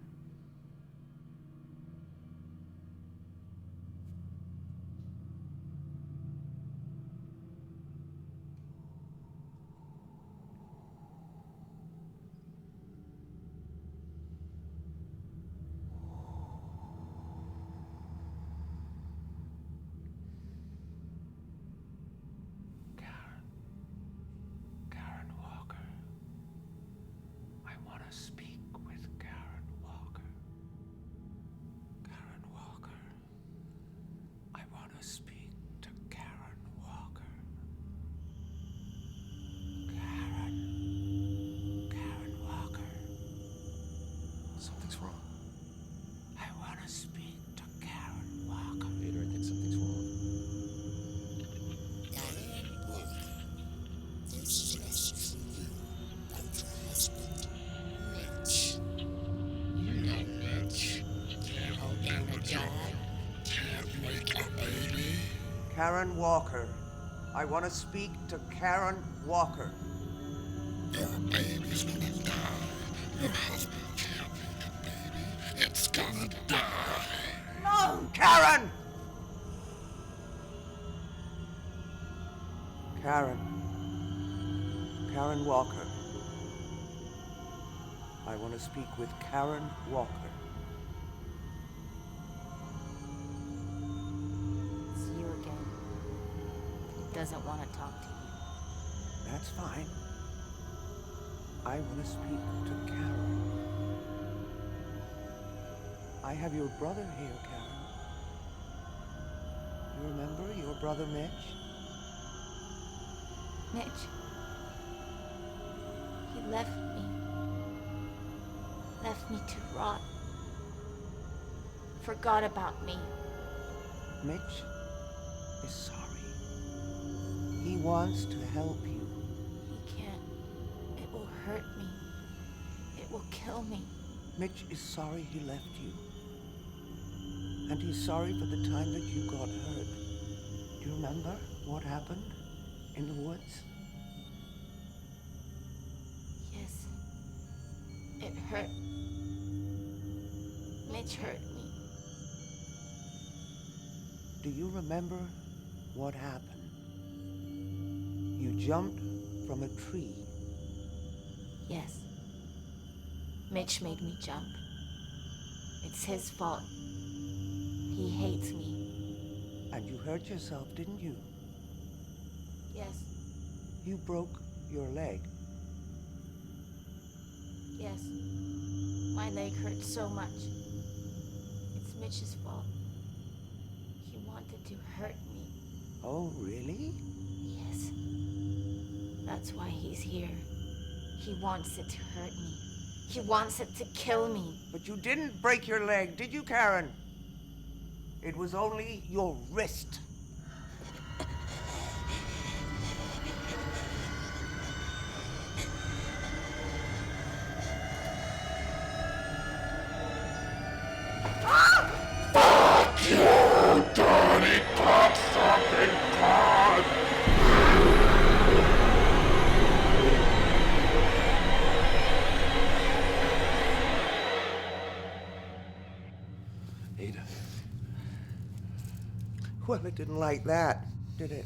Speaker 6: Karen Walker. I want to speak with Karen Walker. Karen Walker. I want to speak to Karen Walker. Karen Walker.
Speaker 1: Something's wrong.
Speaker 6: I want to speak to Karen Walker.
Speaker 1: Vader, I think something's wrong.
Speaker 10: This is for you about your husband, Mitch. You know Mitch. Can't hold down a job. Can't make a baby.
Speaker 6: Karen Walker. I want to speak to Karen Walker.
Speaker 10: Your baby's gonna die. Your husband can't make a baby. It's gonna die.
Speaker 6: No! Karen! Karen Walker. I want to speak with Karen Walker.
Speaker 9: It's you again. He doesn't want to talk to you.
Speaker 6: That's fine. I want to speak to Karen. I have your brother here, Karen. You remember your brother Mitch?
Speaker 9: Mitch. He left me. Left me to rot. Forgot about me.
Speaker 6: Mitch is sorry. He wants to help you.
Speaker 9: He can't. It will hurt me. It will kill me.
Speaker 6: Mitch is sorry he left you. And he's sorry for the time that you got hurt. Do you remember what happened in the woods?
Speaker 9: Yes. It hurt. Mitch hurt me.
Speaker 6: Do you remember what happened? You jumped from a tree.
Speaker 9: Yes. Mitch made me jump. It's his fault. He hates me.
Speaker 6: And you hurt yourself, didn't you?
Speaker 9: Yes.
Speaker 6: You broke your leg.
Speaker 9: Yes. My leg hurts so much. It's Mitch's fault. He wanted to hurt me.
Speaker 6: Oh, really?
Speaker 9: Yes. That's why he's here. He wants it to hurt me. He wants it to kill me.
Speaker 6: But you didn't break your leg, did you, Karen? It was only your wrist.
Speaker 10: Fuck you, dirty cocksucking god!
Speaker 1: Ada.
Speaker 6: Well, it didn't like that. Did it?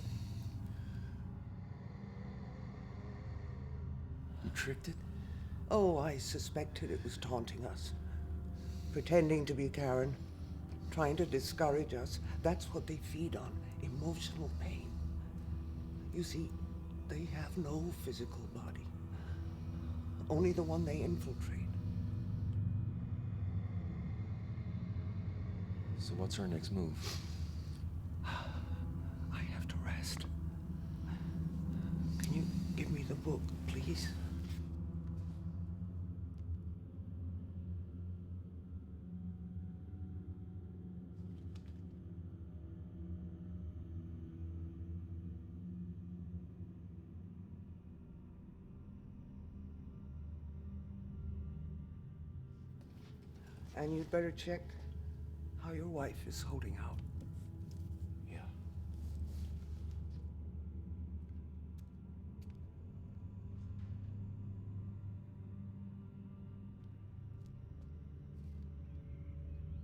Speaker 4: You tricked it?
Speaker 6: Oh, I suspected it was taunting us. Pretending to be Karen. Trying to discourage us. That's what they feed on. Emotional pain. You see, they have no physical body. Only the one they infiltrate.
Speaker 1: So what's our next move?
Speaker 6: I have to rest. Can you give me the book, please? And you'd better check how your wife is holding out.
Speaker 1: Yeah.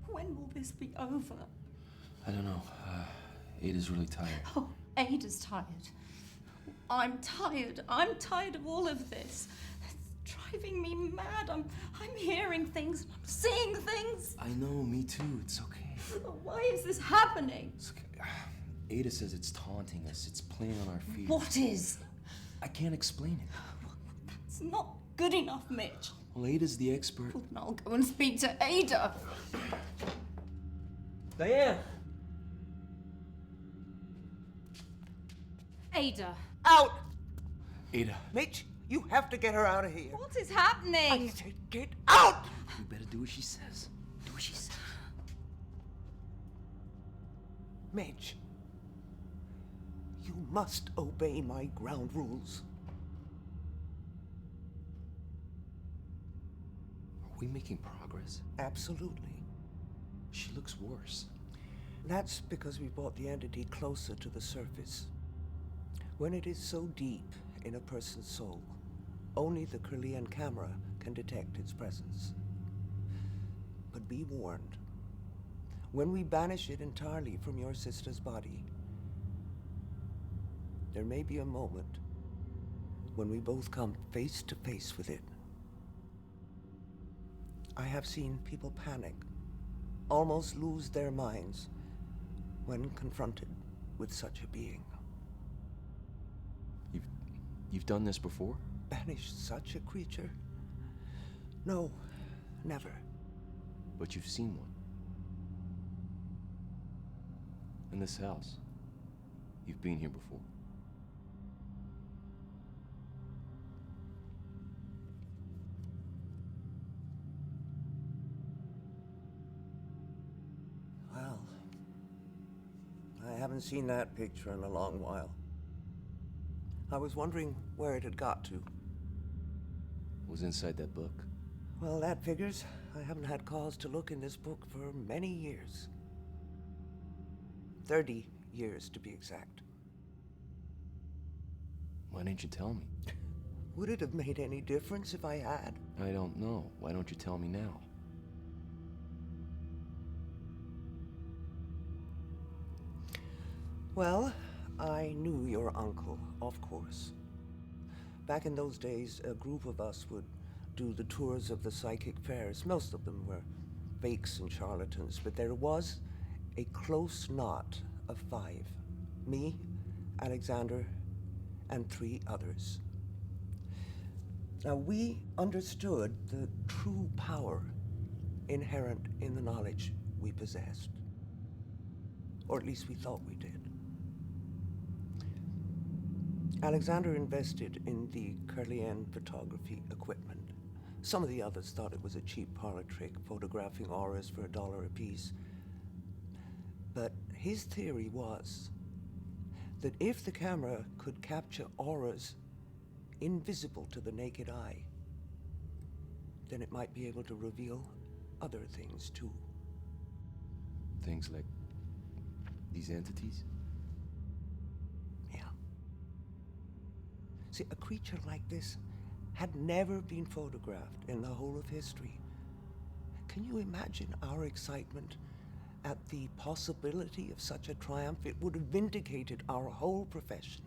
Speaker 3: When will this be over?
Speaker 1: I don't know. Ada's really tired.
Speaker 3: Oh, Ada's tired. I'm tired. I'm tired of all of this. It's driving me mad. I'm hearing things. I'm seeing things.
Speaker 1: I know, me too. It's okay.
Speaker 3: Why is this happening?
Speaker 1: It's okay. Ada says it's taunting us. It's playing on our fears.
Speaker 3: What is?
Speaker 1: I can't explain it.
Speaker 3: It's not good enough, Mitch.
Speaker 1: Well, Ada's the expert.
Speaker 3: Well, then I'll go and speak to Ada.
Speaker 6: Diane!
Speaker 2: Ada.
Speaker 6: Out!
Speaker 1: Ada,
Speaker 6: Mitch, you have to get her out of here.
Speaker 2: What is happening?
Speaker 6: I said get out!
Speaker 1: you better do what she says.
Speaker 2: Do what she says.
Speaker 6: Mitch, you must obey my ground rules.
Speaker 1: Are we making progress?
Speaker 6: Absolutely.
Speaker 1: She looks worse.
Speaker 6: That's because we brought the entity closer to the surface. When it is so deep in a person's soul, only the Kirlian camera can detect its presence. But be warned, when we banish it entirely from your sister's body, there may be a moment when we both come face to face with it. I have seen people panic, almost lose their minds when confronted with such a being.
Speaker 1: You've done this before?
Speaker 6: Banished such a creature? No, never.
Speaker 1: But you've seen one. In this house. You've been here before.
Speaker 6: Well, I haven't seen that picture in a long while. I was wondering where it had got to.
Speaker 1: It was inside that book.
Speaker 6: Well, that figures. I haven't had cause to look in this book for many years. 30 years, to be exact.
Speaker 1: Why didn't you tell me?
Speaker 6: Would it have made any difference if I had?
Speaker 1: I don't know. Why don't you tell me now?
Speaker 6: Well, I knew your uncle, of course. Back in those days, a group of us would do the tours of the psychic fairs. Most of them were fakes and charlatans, but there was a close knot of 5. Me, Alexander, and 3 others. Now, we understood the true power inherent in the knowledge we possessed. Or at least we thought we did. Alexander invested in the Kirlian photography equipment. Some of the others thought it was a cheap parlor trick, photographing auras for $1 apiece. But his theory was that if the camera could capture auras invisible to the naked eye, then it might be able to reveal other things too.
Speaker 1: Things like these entities?
Speaker 6: Yeah. See, a creature like this had never been photographed in the whole of history. Can you imagine our excitement at the possibility of such a triumph, it would have vindicated our whole profession.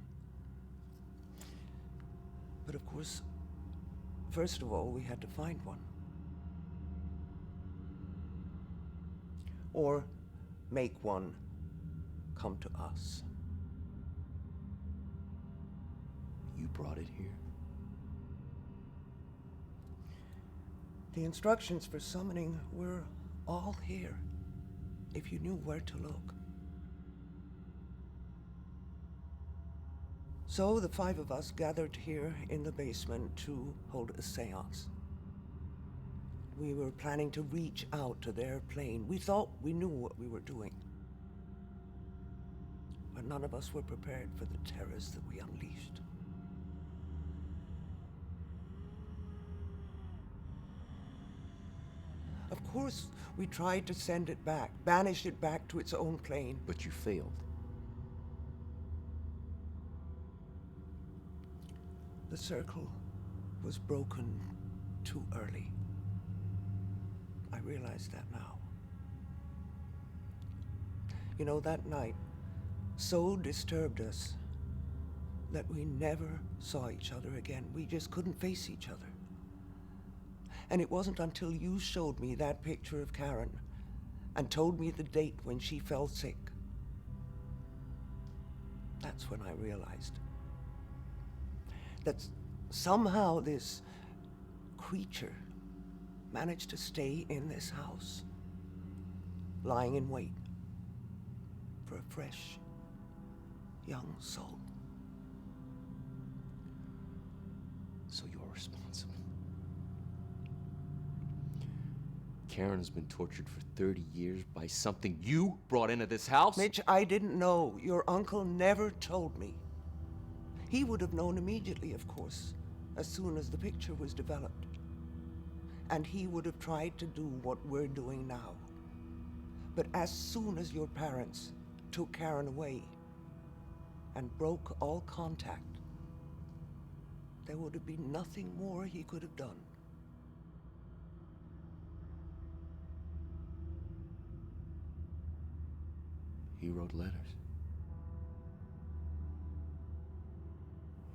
Speaker 6: But of course, first of all, we had to find one. Or make one come to us.
Speaker 4: You brought it here.
Speaker 6: The instructions for summoning were all here, if you knew where to look. So the 5 of us gathered here in the basement to hold a seance. We were planning to reach out to their plane. We thought we knew what we were doing. But none of us were prepared for the terrors that we unleashed. Of course, we tried to send it back, banish it back to its own plane.
Speaker 4: But you failed.
Speaker 6: The circle was broken too early. I realize that now. You know, that night so disturbed us that we never saw each other again. We just couldn't face each other. And it wasn't until you showed me that picture of Karen and told me the date when she fell sick. That's when I realized that somehow this creature managed to stay in this house, lying in wait for a fresh, young soul.
Speaker 4: So you're responsible. Karen's been tortured for 30 years by something you brought into this house?
Speaker 6: Mitch, I didn't know. Your uncle never told me. He would have known immediately, of course, as soon as the picture was developed. And he would have tried to do what we're doing now. But as soon as your parents took Karen away and broke all contact, there would have been nothing more he could have done.
Speaker 4: He wrote letters.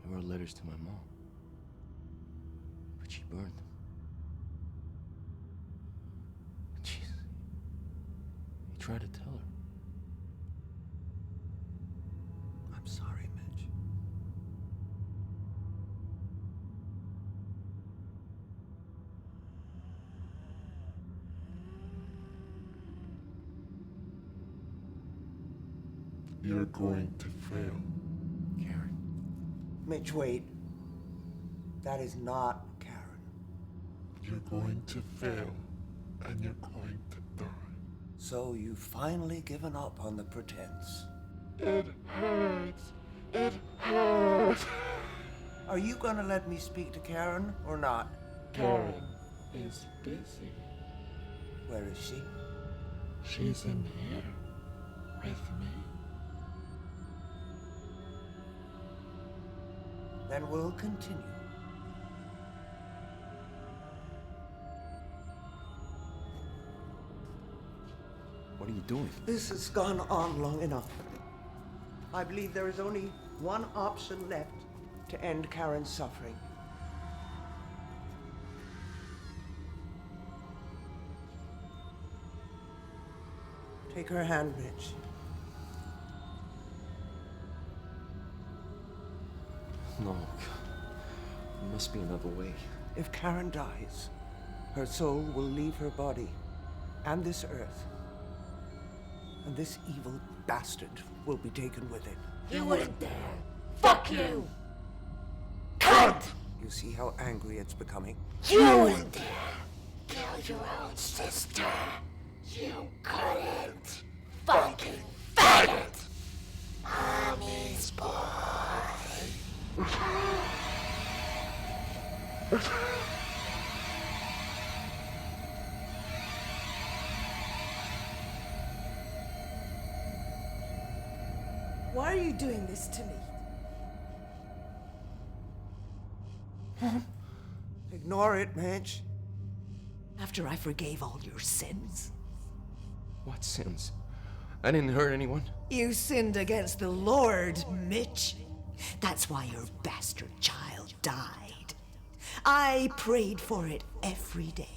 Speaker 4: He wrote letters to my mom. But she burned them. Jeez. He tried to tell her.
Speaker 6: I'm sorry, Mitch.
Speaker 10: You're going to fail.
Speaker 4: Karen.
Speaker 6: Mitch, wait. That is not Karen.
Speaker 10: You're going to fail, and you're going to die.
Speaker 6: So you've finally given up on the pretense.
Speaker 10: It hurts. It hurts.
Speaker 6: Are you gonna let me speak to Karen or not?
Speaker 10: Karen is busy.
Speaker 6: Where is she?
Speaker 10: She's in here with me.
Speaker 6: Then we'll continue.
Speaker 4: What are you doing?
Speaker 6: This has gone on long enough. I believe there is only one option left to end Karen's suffering. Take her hand, Mitch.
Speaker 4: No. There must be another way.
Speaker 6: If Karen dies, her soul will leave her body and this earth. And this evil bastard will be taken with it.
Speaker 9: You wouldn't dare. Fuck you! Cunt!
Speaker 6: You see how angry it's becoming?
Speaker 9: You wouldn't dare kill your own sister. You couldn't. Fucking faggot! Mommy's boy.
Speaker 5: Why are you doing this to me?
Speaker 6: Ignore it, Mitch.
Speaker 5: After I forgave all your sins,
Speaker 4: What sins? I didn't hurt anyone.
Speaker 5: You sinned against the Lord, Mitch. That's why your bastard child died. I prayed for it every day.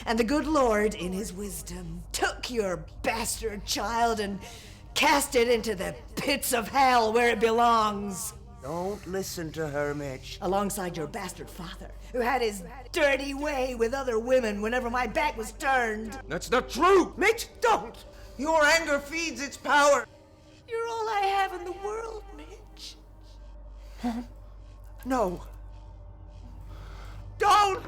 Speaker 5: And the good Lord, in his wisdom, took your bastard child and cast it into the pits of hell where it belongs.
Speaker 6: Don't listen to her, Mitch.
Speaker 5: Alongside your bastard father, who had his dirty way with other women whenever my back was turned.
Speaker 4: That's not true!
Speaker 6: Mitch, don't! Your anger feeds its power.
Speaker 5: You're all I have in the world, Mitch.
Speaker 6: No. Don't!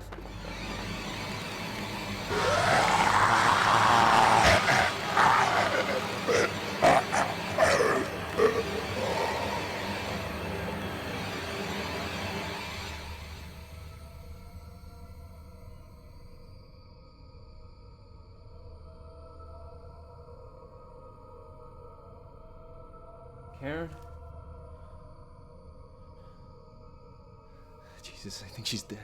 Speaker 4: Karen? Jesus, I think she's dead.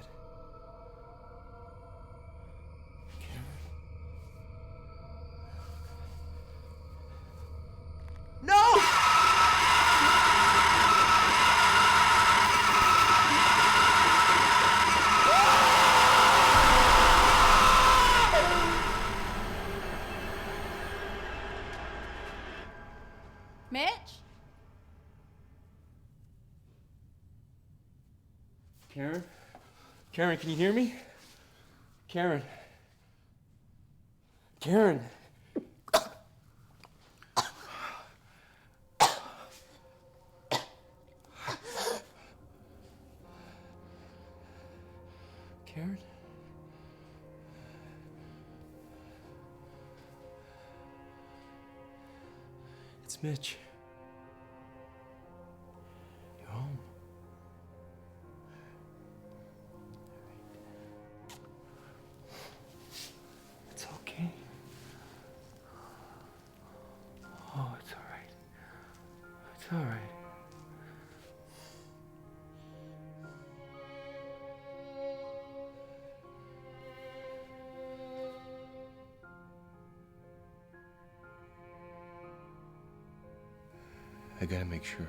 Speaker 6: No!
Speaker 3: Mitch?
Speaker 4: Karen? Karen, can you hear me? Karen? Karen? Karen? It's Mitch. You're home. It's okay. Oh, it's all right. It's all right. I gotta make sure.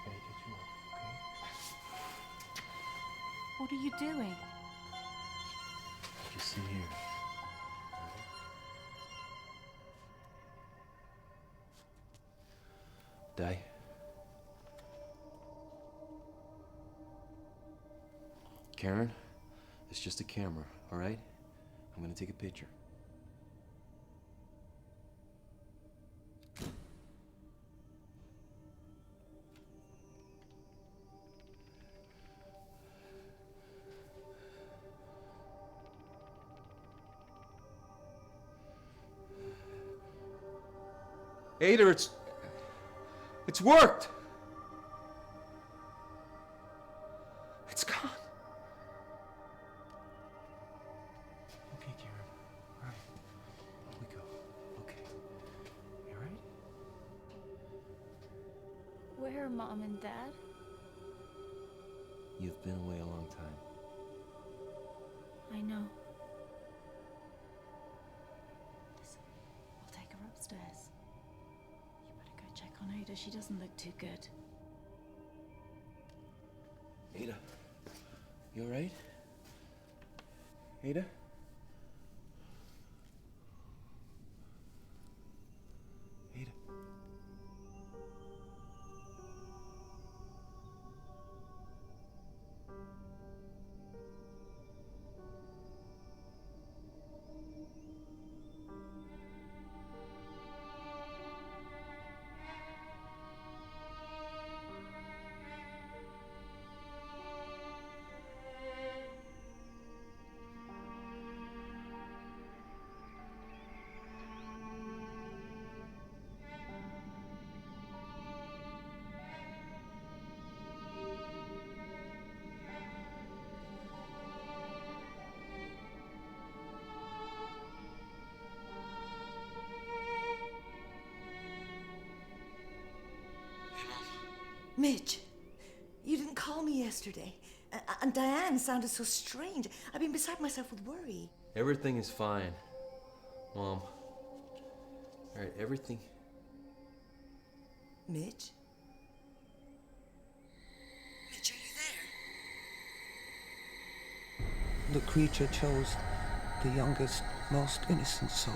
Speaker 4: Gotta get you up, okay?
Speaker 2: What are you doing?
Speaker 1: Just sit here. Di? Karen, it's just a camera, all right? I'm gonna take a picture.
Speaker 4: Ada, it's worked. It's gone.
Speaker 1: Okay, Karen. All right. Here we go. Okay. You all right?
Speaker 9: Where are Mom and Dad?
Speaker 1: You've been away a long time.
Speaker 9: I know.
Speaker 2: Listen, we'll take her upstairs. You better go check on Ada. She doesn't look too good.
Speaker 1: Ada, you all right? Ada? Ada?
Speaker 5: Mitch, you didn't call me yesterday. And Diane sounded so strange. I've been beside myself with worry.
Speaker 1: Everything is fine, Mom. All right, everything.
Speaker 5: Mitch? Mitch, are you there?
Speaker 6: The creature chose the youngest, most innocent soul.